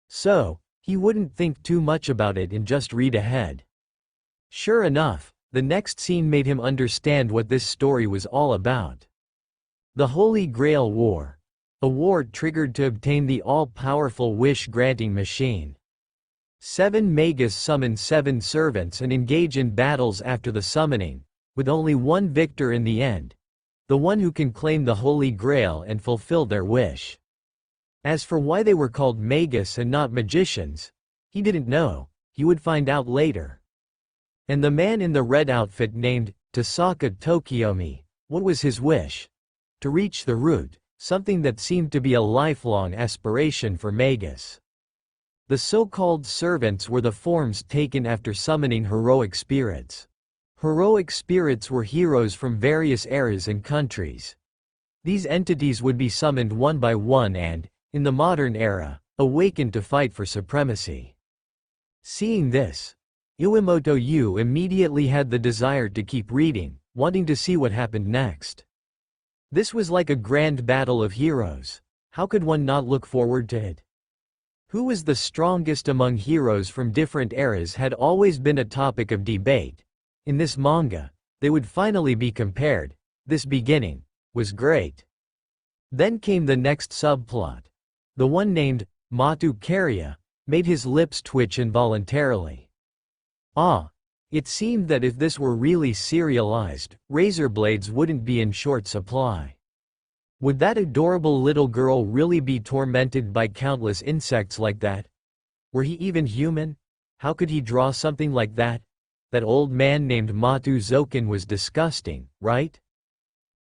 So, he wouldn't think too much about it and just read ahead. Sure enough, the next scene made him understand what this story was all about. The Holy Grail War. A war triggered to obtain the all-powerful wish-granting machine. 7 magus summon 7 servants and engage in battles after the summoning, with only one victor in the end. The one who can claim the Holy Grail and fulfill their wish. As for why they were called magus and not magicians, he didn't know, he would find out later. And the man in the red outfit named Tasaka Tokiomi, what was his wish? To reach the root, something that seemed to be a lifelong aspiration for magus. The so-called servants were the forms taken after summoning heroic spirits. Heroic spirits were heroes from various eras and countries. These entities would be summoned one by one and, in the modern era, awakened to fight for supremacy. Seeing this, Iwamoto Yu immediately had the desire to keep reading, wanting to see what happened next. This was like a grand battle of heroes. How could one not look forward to it? Who was the strongest among heroes from different eras had always been a topic of debate. In this manga, they would finally be compared. This beginning was great. Then came the next subplot. The one named Matu Karya made his lips twitch involuntarily. It seemed that if this were really serialized, razor blades wouldn't be in short supply. Would that adorable little girl really be tormented by countless insects like that? Were he even human? How could he draw something like that? That old man named Matu Zokin was disgusting, right?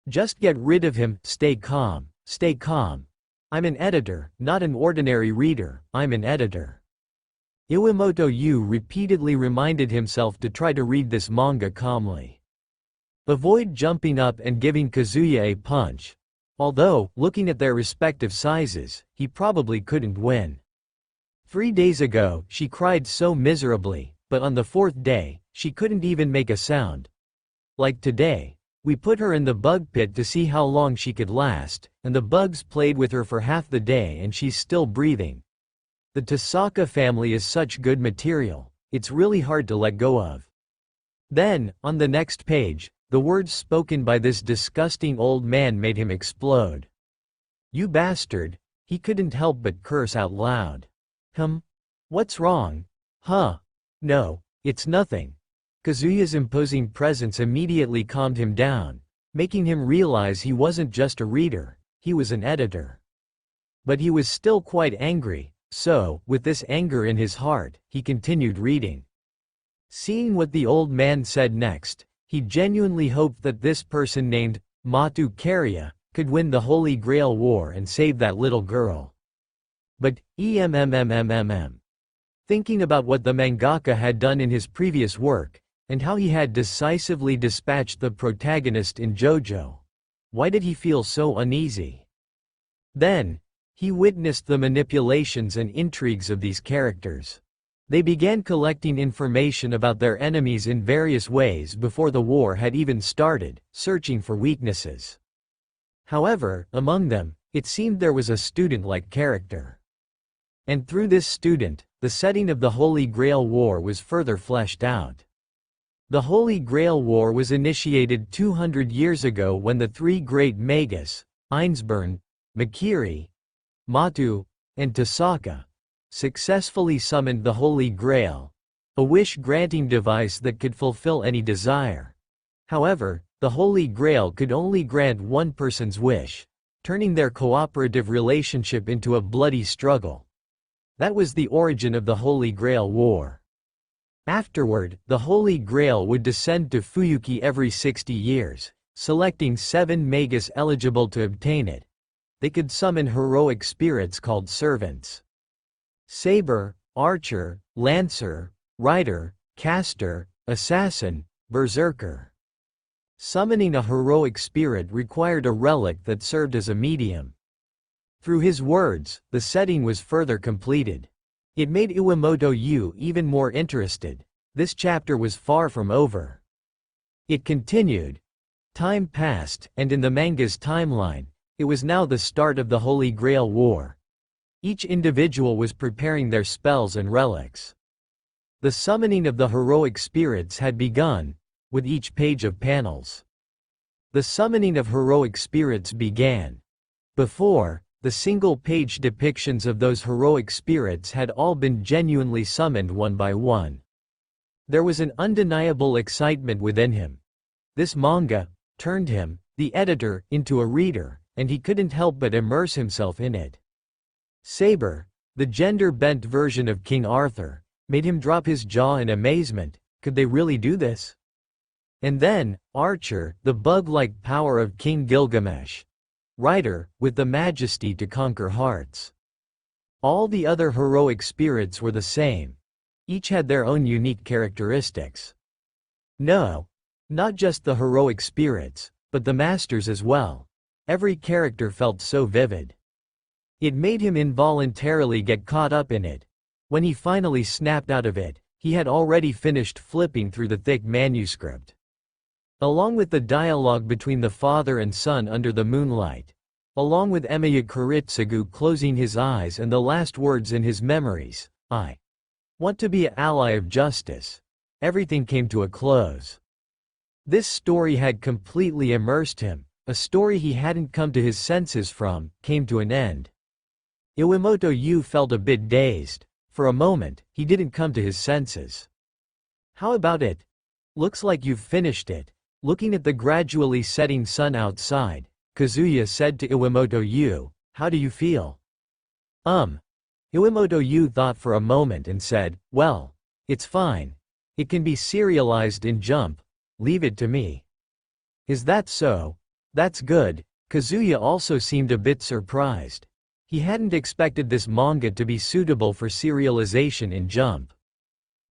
Just get rid of him. Stay calm, stay calm. I'm an editor, not an ordinary reader, I'm an editor. Iwamoto Yu repeatedly reminded himself to try to read this manga calmly. Avoid jumping up and giving Kazuya a punch. Although, looking at their respective sizes, he probably couldn't win. 3 days ago, she cried so miserably, but on the 4th day, she couldn't even make a sound. Like today, we put her in the bug pit to see how long she could last, and the bugs played with her for half the day and she's still breathing. The Tasaka family is such good material, it's really hard to let go of. Then, on the next page, the words spoken by this disgusting old man made him explode. You bastard, he couldn't help but curse out loud. What's wrong? No, it's nothing. Kazuya's imposing presence immediately calmed him down. making him realize he wasn't just a reader, he was an editor. But he was still quite angry, so, with this anger in his heart, he continued reading. Seeing what the old man said next, he genuinely hoped that this person named Matu Karya could win the Holy Grail War and save that little girl. But, thinking about what the mangaka had done in his previous work, and how he had decisively dispatched the protagonist in Jojo, why did he feel so uneasy? Then, he witnessed the manipulations and intrigues of these characters. They began collecting information about their enemies in various ways before the war had even started, searching for weaknesses. However, among them, it seemed there was a student-like character. And through this student, the setting of the Holy Grail War was further fleshed out. The Holy Grail War was initiated 200 years ago when the three great magus, Einsburn, Makiri, Matu, and Tasaka, successfully summoned the Holy Grail, a wish-granting device that could fulfill any desire. However, the Holy Grail could only grant one person's wish, turning their cooperative relationship into a bloody struggle. That was the origin of the Holy Grail War. Afterward, the Holy Grail would descend to Fuyuki every 60 years, selecting 7 magus eligible to obtain it. They could summon heroic spirits called servants. Saber, archer, lancer, rider, caster, assassin, berserker. Summoning a heroic spirit required a relic that served as a medium. Through his words, the setting was further completed. It made Iwamoto Yu even more interested. This chapter was far from over. It continued. Time passed, and in the manga's timeline, it was now the start of the Holy Grail War. Each individual was preparing their spells and relics. The summoning of the heroic spirits had begun, with each page of panels. The summoning of heroic spirits began. Before, the single-page depictions of those heroic spirits had all been genuinely summoned one by one. There was an undeniable excitement within him. This manga turned him, the editor, into a reader, and he couldn't help but immerse himself in it. Saber, the gender-bent version of King Arthur, made him drop his jaw in amazement. Could they really do this? And then, Archer, the bug-like power of King Gilgamesh. Rider, with the majesty to conquer hearts. All the other heroic spirits were the same. Each had their own unique characteristics. No, not just the heroic spirits, but the masters as well. Every character felt so vivid. It made him involuntarily get caught up in it. When he finally snapped out of it, he had already finished flipping through the thick manuscript. Along with the dialogue between the father and son under the moonlight, along with Emiya Kiritsugu closing his eyes and the last words in his memories, "I want to be an ally of justice," everything came to a close. This story had completely immersed him. A story he hadn't come to his senses from, came to an end. Iwamoto Yu felt a bit dazed. For a moment, he didn't come to his senses. "How about it? Looks like you've finished it." Looking at the gradually setting sun outside, Kazuya said to Iwamoto Yu, "How do you feel?" Iwamoto Yu thought for a moment and said, "Well, it's fine. It can be serialized in Jump. Leave it to me." "Is that so? That's good." Kazuya also seemed a bit surprised. He hadn't expected this manga to be suitable for serialization in Jump.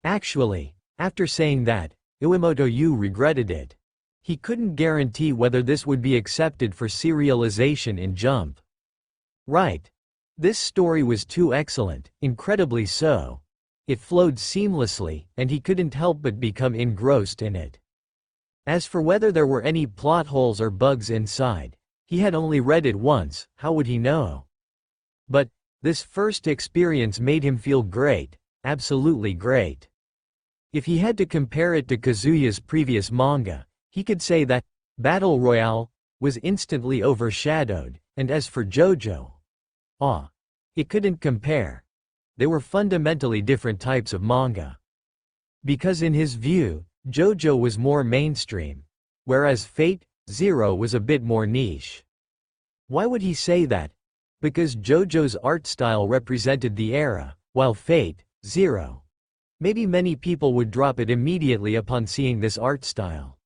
Actually, after saying that, Iwamoto Yu regretted it. He couldn't guarantee whether this would be accepted for serialization in Jump. Right. This story was too excellent, incredibly so. It flowed seamlessly, and he couldn't help but become engrossed in it. As for whether there were any plot holes or bugs inside, he had only read it once, how would he know? But, this first experience made him feel great, absolutely great. If he had to compare it to Kazuya's previous manga, he could say that Battle Royale was instantly overshadowed, and as for Jojo, it couldn't compare. They were fundamentally different types of manga. Because in his view, Jojo was more mainstream, whereas Fate, Zero was a bit more niche. Why would he say that? Because Jojo's art style represented the era, while Fate, Zero. Maybe many people would drop it immediately upon seeing this art style.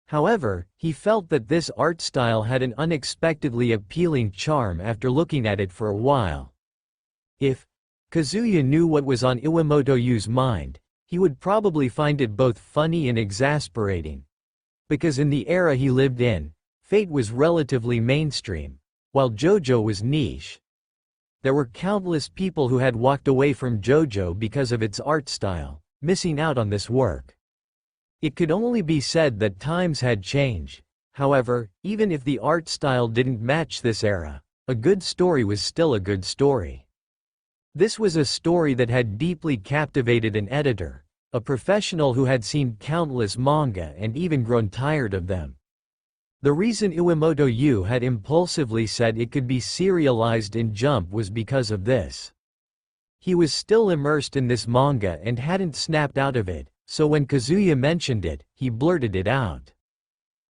However, he felt that this art style had an unexpectedly appealing charm after looking at it for a while. If Kazuya knew what was on Iwamoto-yu's mind, he would probably find it both funny and exasperating. Because in the era he lived in, Fate was relatively mainstream, while Jojo was niche. There were countless people who had walked away from Jojo because of its art style, missing out on this work. It could only be said that times had changed. However, even if the art style didn't match this era, a good story was still a good story. This was a story that had deeply captivated an editor, a professional who had seen countless manga and even grown tired of them. The reason Iwamoto-yu had impulsively said it could be serialized in Jump was because of this. He was still immersed in this manga and hadn't snapped out of it, so when Kazuya mentioned it, he blurted it out.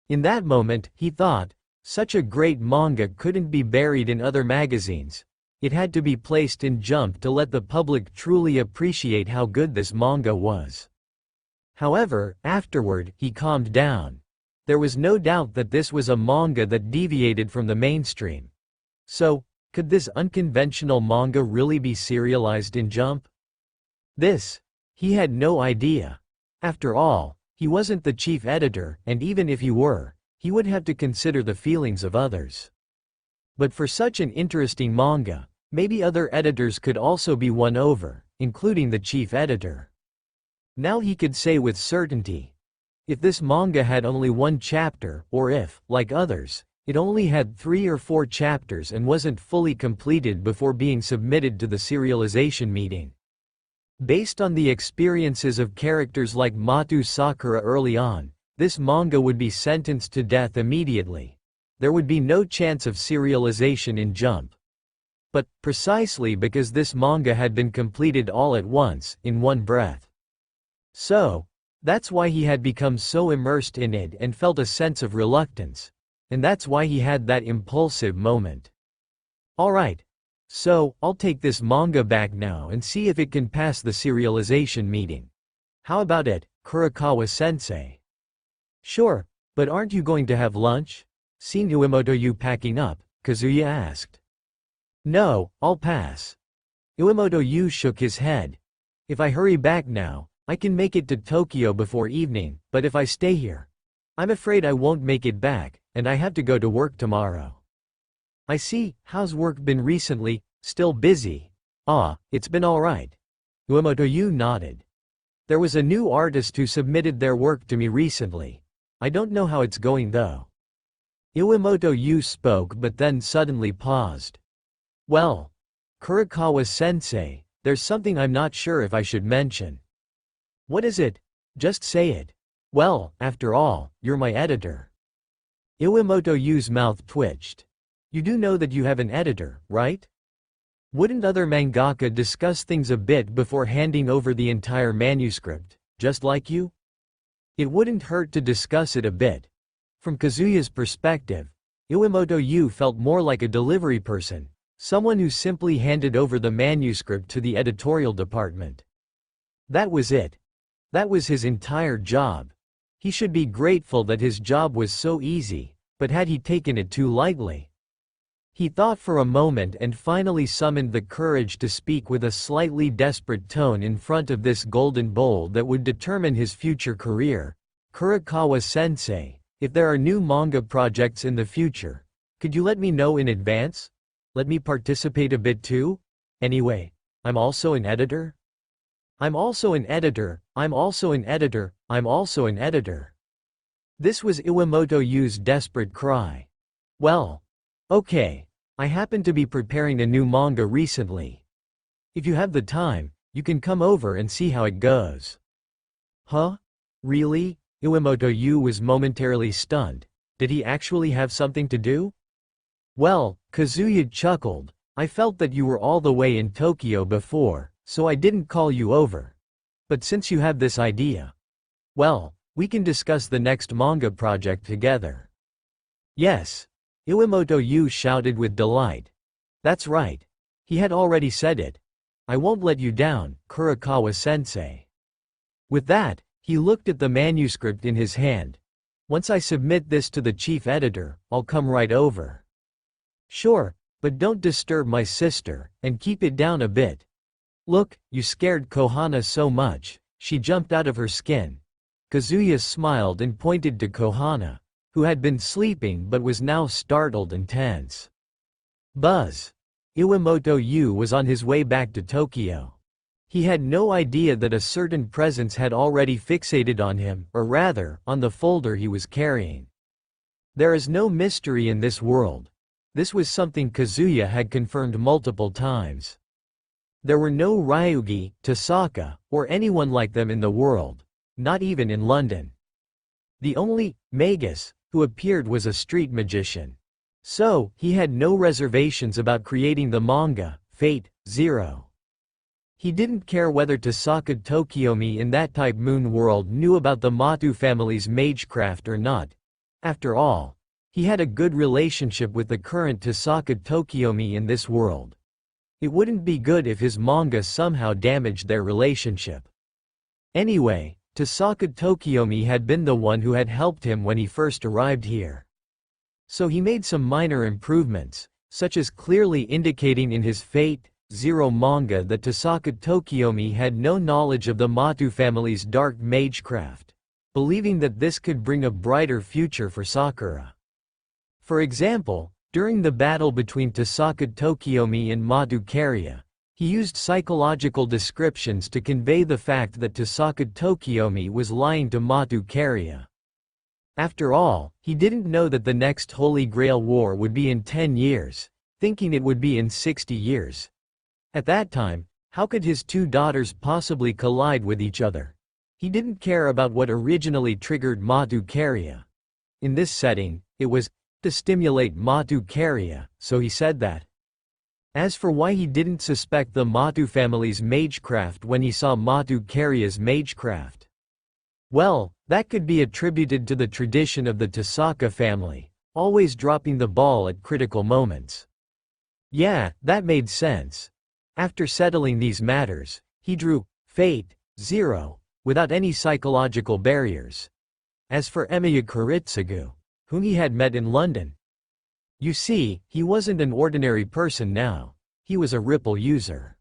In that moment, he thought, such a great manga couldn't be buried in other magazines. It had to be placed in Jump to let the public truly appreciate how good this manga was. However, afterward, he calmed down. There was no doubt that this was a manga that deviated from the mainstream. So, could this unconventional manga really be serialized in Jump? This, he had no idea. After all, he wasn't the chief editor, and even if he were, he would have to consider the feelings of others. But for such an interesting manga, maybe other editors could also be won over, including the chief editor. Now he could say with certainty, if this manga had only one chapter, or if, like others, it only had 3 or 4 chapters and wasn't fully completed before being submitted to the serialization meeting. Based on the experiences of characters like Matu Sakura early on, this manga would be sentenced to death immediately. There would be no chance of serialization in Jump. But, precisely because this manga had been completed all at once, in one breath. So, that's why he had become so immersed in it and felt a sense of reluctance. And that's why he had that impulsive moment. Alright. So, I'll take this manga back now and see if it can pass the serialization meeting. How about it, Kurokawa-sensei? Sure, but aren't you going to have lunch? Seeing Iwamoto-yu packing up, Kazuya asked. No, I'll pass. Iwamoto-yu shook his head. If I hurry back now, I can make it to Tokyo before evening, but if I stay here, I'm afraid I won't make it back, and I have to go to work tomorrow. I see. How's work been recently? Still busy? It's been alright. Iwamoto-yu nodded. There was a new artist who submitted their work to me recently. I don't know how it's going though. Iwamoto-yu spoke but then suddenly paused. Well, Kurokawa-sensei, there's something I'm not sure if I should mention. What is it? Just say it. Well, after all, you're my editor. Iwamoto-yu's mouth twitched. You do know that you have an editor, right? Wouldn't other mangaka discuss things a bit before handing over the entire manuscript, just like you? It wouldn't hurt to discuss it a bit. From Kazuya's perspective, Iwamoto-yu felt more like a delivery person, someone who simply handed over the manuscript to the editorial department. That was it. That was his entire job. He should be grateful that his job was so easy, but had he taken it too lightly? He thought for a moment and finally summoned the courage to speak with a slightly desperate tone in front of this golden bowl that would determine his future career. Kurokawa-sensei, if there are new manga projects in the future, could you let me know in advance? Let me participate a bit too? Anyway, I'm also an editor. I'm also an editor, I'm also an editor, I'm also an editor. This was Iwamoto-yu's desperate cry. Well, okay, I happen to be preparing a new manga recently. If you have the time, you can come over and see how it goes. Huh? Really? Iwamoto-yu was momentarily stunned. Did he actually have something to do? Well, Kazuya chuckled, I felt that you were all the way in Tokyo before, so I didn't call you over. But since you have this idea, well, we can discuss the next manga project together. Yes. Iwamoto Yu shouted with delight. That's right. He had already said it. I won't let you down, Kurakawa-sensei. With that, he looked at the manuscript in his hand. Once I submit this to the chief editor, I'll come right over. Sure, but don't disturb my sister, and keep it down a bit. Look, you scared Kohana so much, she jumped out of her skin. Kazuya smiled and pointed to Kohana, who had been sleeping but was now startled and tense. Buzz. Iwamoto Yu was on his way back to Tokyo. He had no idea that a certain presence had already fixated on him, or rather, on the folder he was carrying. There is no mystery in this world. This was something Kazuya had confirmed multiple times. There were no Ryugi, Tasaka, or anyone like them in the world, not even in London. The only magus who appeared was a street magician. So, he had no reservations about creating the manga, Fate, Zero. He didn't care whether Tasaka Tokiomi in that type moon world knew about the Matu family's magecraft or not. After all, he had a good relationship with the current Tasaka Tokiomi in this world. It wouldn't be good if his manga somehow damaged their relationship. Anyway, Tasaka Tokiomi had been the one who had helped him when he first arrived here. So he made some minor improvements, such as clearly indicating in his Fate, Zero manga that Tasaka Tokiomi had no knowledge of the Matu family's dark magecraft, believing that this could bring a brighter future for Sakura. For example, during the battle between Tasaka Tokiomi and Matu Carrier, he used psychological descriptions to convey the fact that Tasaka Tokiomi was lying to Matu Carrier. After all, he didn't know that the next Holy Grail War would be in 10 years, thinking it would be in 60 years. At that time, how could his two daughters possibly collide with each other? He didn't care about what originally triggered Matu Carrier. In this setting, it was to stimulate Matu Carrier, so he said that. As for why he didn't suspect the Matu family's magecraft when he saw Matu Carrier's magecraft, well, that could be attributed to the tradition of the Tasaka family, always dropping the ball at critical moments. Yeah, that made sense. After settling these matters, he drew Fate, Zero, without any psychological barriers. As for Emiya Kiritsugu, whom he had met in London, you see, he wasn't an ordinary person now. He was a Ripple user.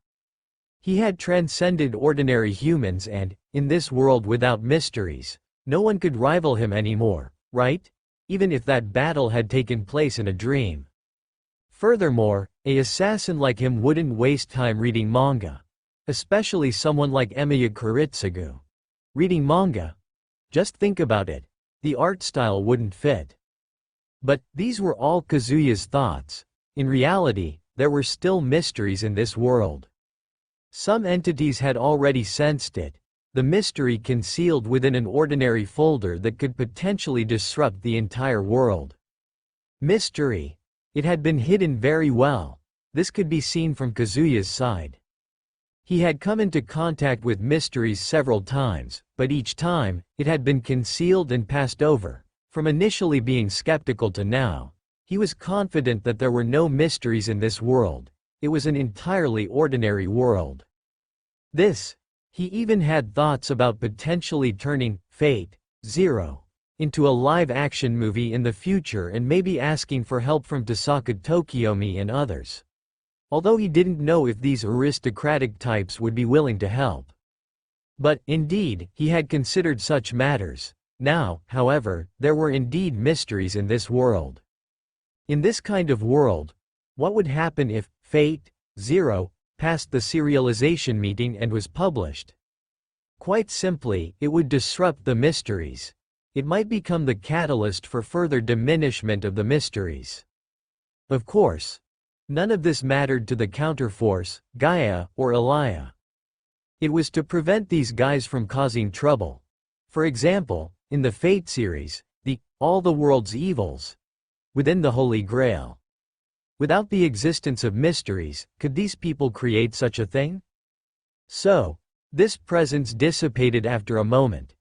He had transcended ordinary humans and, in this world without mysteries, no one could rival him anymore, right? Even if that battle had taken place in a dream. Furthermore, an assassin like him wouldn't waste time reading manga. Especially someone like Emiya Kiritsugu. Reading manga? Just think about it. The art style wouldn't fit. But, these were all Kazuya's thoughts. In reality, there were still mysteries in this world. Some entities had already sensed it, the mystery concealed within an ordinary folder that could potentially disrupt the entire world. Mystery. It had been hidden very well. This could be seen from Kazuya's side. He had come into contact with mysteries several times, but each time, it had been concealed and passed over. From initially being skeptical to now, he was confident that there were no mysteries in this world. It was an entirely ordinary world. He even had thoughts about potentially turning Fate, Zero, into a live-action movie in the future and maybe asking for help from Tasaka Tokiomi and others. Although he didn't know if these aristocratic types would be willing to help. But, indeed, he had considered such matters. Now, however, there were indeed mysteries in this world. In this kind of world, what would happen if Fate, Zero, passed the serialization meeting and was published? Quite simply, it would disrupt the mysteries. It might become the catalyst for further diminishment of the mysteries. Of course, none of this mattered to the counterforce, Gaia, or Elia. It was to prevent these guys from causing trouble. For example, in the Fate series, all the world's evils within the Holy Grail. Without the existence of mysteries, could these people create such a thing? So, this presence dissipated after a moment.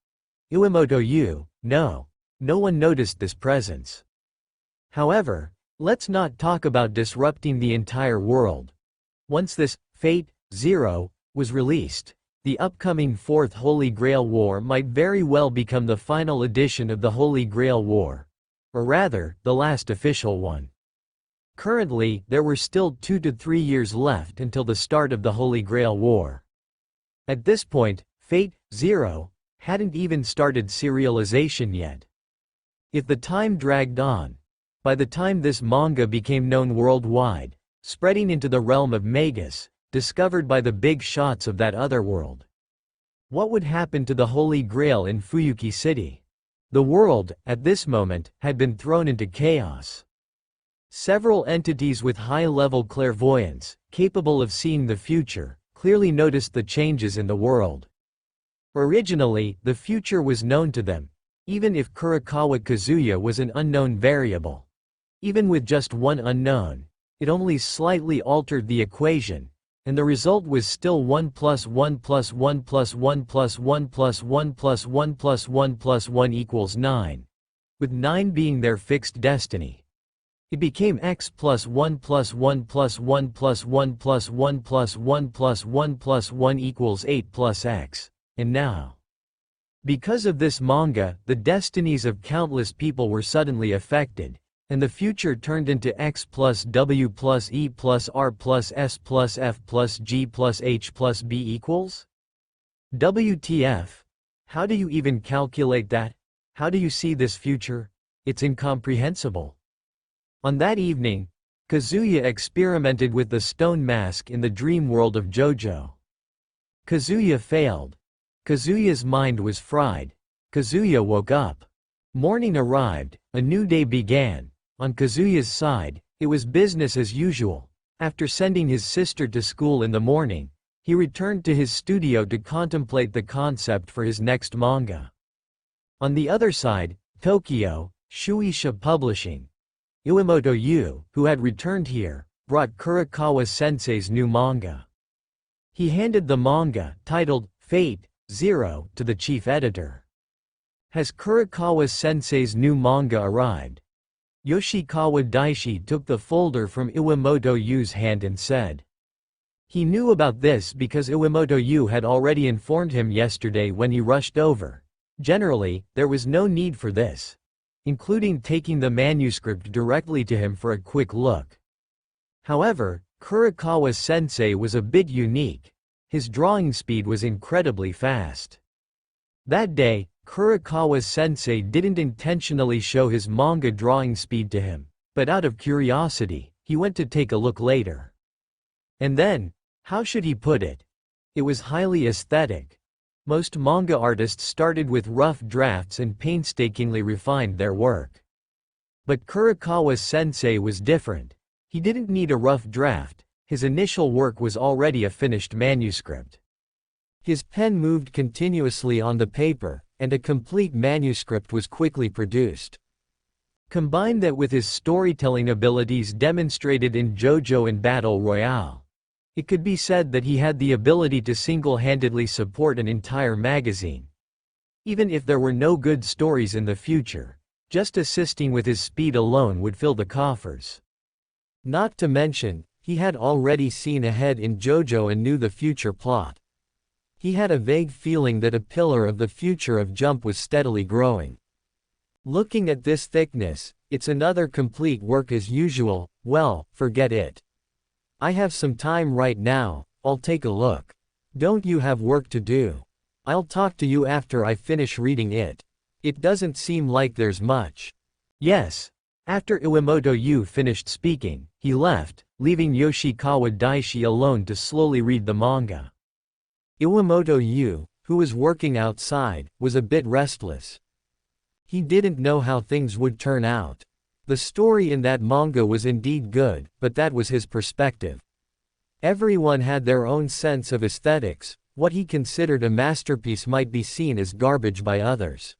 Iwamoto Yu, no one noticed this presence. However, let's not talk about disrupting the entire world. Once this Fate Zero was released, the upcoming Fourth Holy Grail War might very well become the final edition of the Holy Grail War. Or rather, the last official one. Currently, there were still 2 to 3 years left until the start of the Holy Grail War. At this point, Fate Zero hadn't even started serialization yet. If the time dragged on, by the time this manga became known worldwide, spreading into the realm of magus, discovered by the big shots of that other world, what would happen to the Holy Grail in Fuyuki City? The world, at this moment, had been thrown into chaos. Several entities with high-level clairvoyance, capable of seeing the future, clearly noticed the changes in the world. Originally, the future was known to them, even if Kurakawa Kazuya was an unknown variable. Even with just one unknown, it only slightly altered the equation, and the result was still 1 plus 1 plus 1 plus 1 plus 1 plus 1 plus 1 plus 1 plus 1 equals 9, with 9 being their fixed destiny. It became x plus 1 plus 1 plus 1 plus 1 plus 1 plus 1 plus 1 plus 1 equals 8 plus x, and now. Because of this manga, the destinies of countless people were suddenly affected, and the future turned into x plus w plus e plus r plus s plus f plus g plus h plus b equals? WTF? How do you even calculate that? How do you see this future? It's incomprehensible. On that evening, Kazuya experimented with the stone mask in the dream world of Jojo. Kazuya failed. Kazuya's mind was fried. Kazuya woke up. Morning arrived, a new day began. On Kazuya's side, it was business as usual. After sending his sister to school in the morning, he returned to his studio to contemplate the concept for his next manga. On the other side, Tokyo, Shueisha Publishing. Iwamoto Yu, who had returned here, brought Kurakawa-sensei's new manga. He handed the manga, titled Fate Zero, to the chief editor. Has Kurakawa-sensei's new manga arrived? Yoshikawa Daishi took the folder from Iwamoto Yu's hand and said. He knew about this because Iwamoto Yu had already informed him yesterday when he rushed over. Generally, there was no need for this, including taking the manuscript directly to him for a quick look. However, Kurakawa-sensei was a bit unique. His drawing speed was incredibly fast. That day, Kurakawa-sensei didn't intentionally show his manga drawing speed to him, but out of curiosity, he went to take a look later. And then, how should he put it? It was highly aesthetic. Most manga artists started with rough drafts and painstakingly refined their work. But Kurakawa-sensei was different. He didn't need a rough draft, his initial work was already a finished manuscript. His pen moved continuously on the paper, and a complete manuscript was quickly produced. Combine that with his storytelling abilities demonstrated in Jojo and Battle Royale. It could be said that he had the ability to single-handedly support an entire magazine. Even if there were no good stories in the future, just assisting with his speed alone would fill the coffers. Not to mention, he had already seen ahead in Jojo and knew the future plot. He had a vague feeling that a pillar of the future of Jump was steadily growing. Looking at this thickness, it's another complete work as usual. Well, forget it. I have some time right now, I'll take a look. Don't you have work to do? I'll talk to you after I finish reading it. It doesn't seem like there's much. Yes. After Iwamoto Yu finished speaking, he left, leaving Yoshikawa Daishi alone to slowly read the manga. Iwamoto Yu, who was working outside, was a bit restless. He didn't know how things would turn out. The story in that manga was indeed good, but that was his perspective. Everyone had their own sense of aesthetics. What he considered a masterpiece might be seen as garbage by others.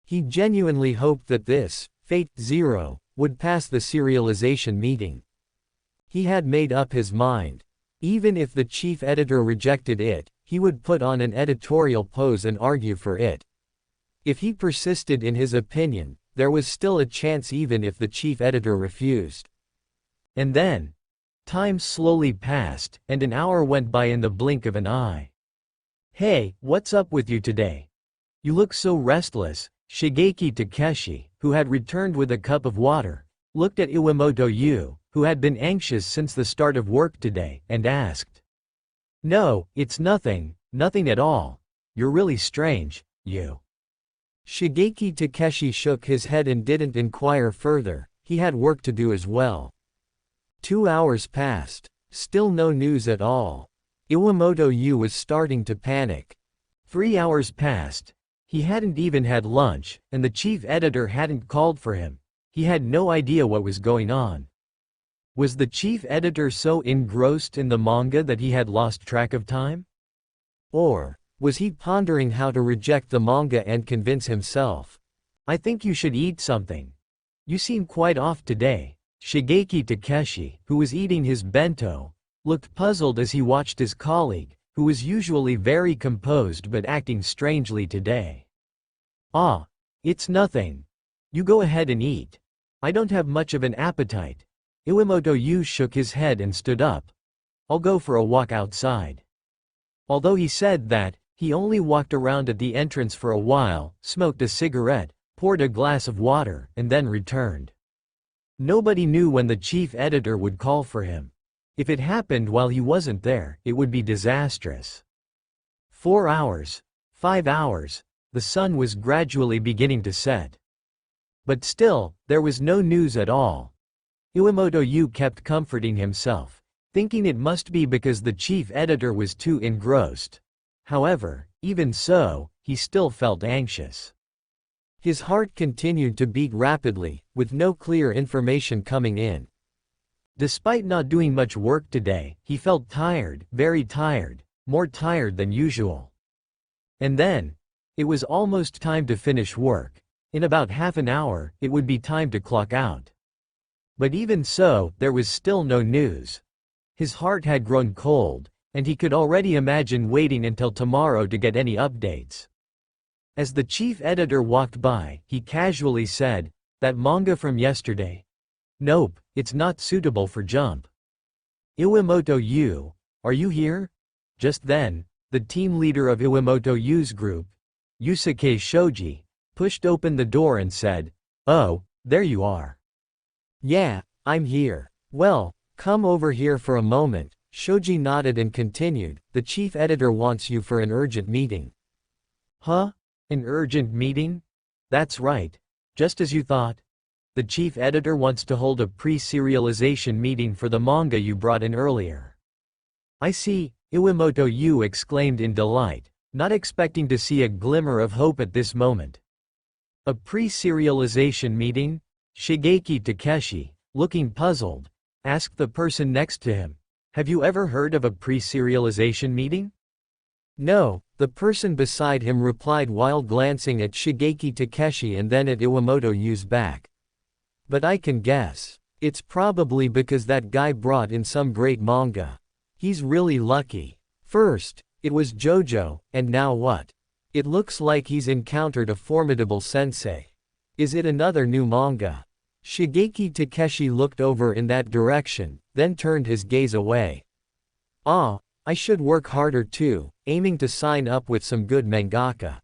He genuinely hoped that this, Fate Zero, would pass the serialization meeting. He had made up his mind. Even if the chief editor rejected it, he would put on an editorial pose and argue for it. If he persisted in his opinion, there was still a chance even if the chief editor refused. And then, time slowly passed, and an hour went by in the blink of an eye. "Hey, what's up with you today? You look so restless." Shigeki Takeshi, who had returned with a cup of water, looked at Iwamoto Yu, who had been anxious since the start of work today, and asked. "No, it's nothing, nothing at all. You're really strange, Yu." Shigeki Takeshi shook his head and didn't inquire further, he had work to do as well. 2 hours passed. Still no news at all. Iwamoto Yu was starting to panic. 3 hours passed. He hadn't even had lunch, and the chief editor hadn't called for him. He had no idea what was going on. Was the chief editor so engrossed in the manga that he had lost track of time? Or was he pondering how to reject the manga and convince himself? "I think you should eat something. You seem quite off today." Shigeki Takeshi, who was eating his bento, looked puzzled as he watched his colleague, who was usually very composed but acting strangely today. "Ah, it's nothing. You go ahead and eat. I don't have much of an appetite." Iwamoto Yu shook his head and stood up. "I'll go for a walk outside." Although he said that, he only walked around at the entrance for a while, smoked a cigarette, poured a glass of water, and then returned. Nobody knew when the chief editor would call for him. If it happened while he wasn't there, it would be disastrous. 4 hours. 5 hours. The sun was gradually beginning to set. But still, there was no news at all. Iwamoto Yu kept comforting himself, thinking it must be because the chief editor was too engrossed. However, even so, he still felt anxious. His heart continued to beat rapidly, with no clear information coming in. Despite not doing much work today, he felt tired, very tired, more tired than usual. And then, it was almost time to finish work. In about half an hour, it would be time to clock out. But even so, there was still no news. His heart had grown cold, and he could already imagine waiting until tomorrow to get any updates. As the chief editor walked by, he casually said, "That manga from yesterday? Nope, it's not suitable for Jump." "Iwamoto Yu, are you here?" Just then, the team leader of Iwamoto Yu's group, Yusuke Shoji, pushed open the door and said, "Oh, there you are." "Yeah, I'm here." "Well, come over here for a moment." Shoji nodded and continued, "The chief editor wants you for an urgent meeting." "Huh? An urgent meeting?" "That's right. Just as you thought. The chief editor wants to hold a pre-serialization meeting for the manga you brought in earlier." "I see," Iwamoto Yu exclaimed in delight, not expecting to see a glimmer of hope at this moment. "A pre-serialization meeting?" Shigeki Takeshi, looking puzzled, asked the person next to him. "Have you ever heard of a pre-serialization meeting?" "No," the person beside him replied while glancing at Shigeki Takeshi and then at Iwamoto Yu's back. "But I can guess. It's probably because that guy brought in some great manga. He's really lucky. First, it was Jojo, and now what? It looks like he's encountered a formidable sensei. Is it another new manga?" Shigeki Takeshi looked over in that direction, then turned his gaze away. "Ah, I should work harder too, aiming to sign up with some good mangaka.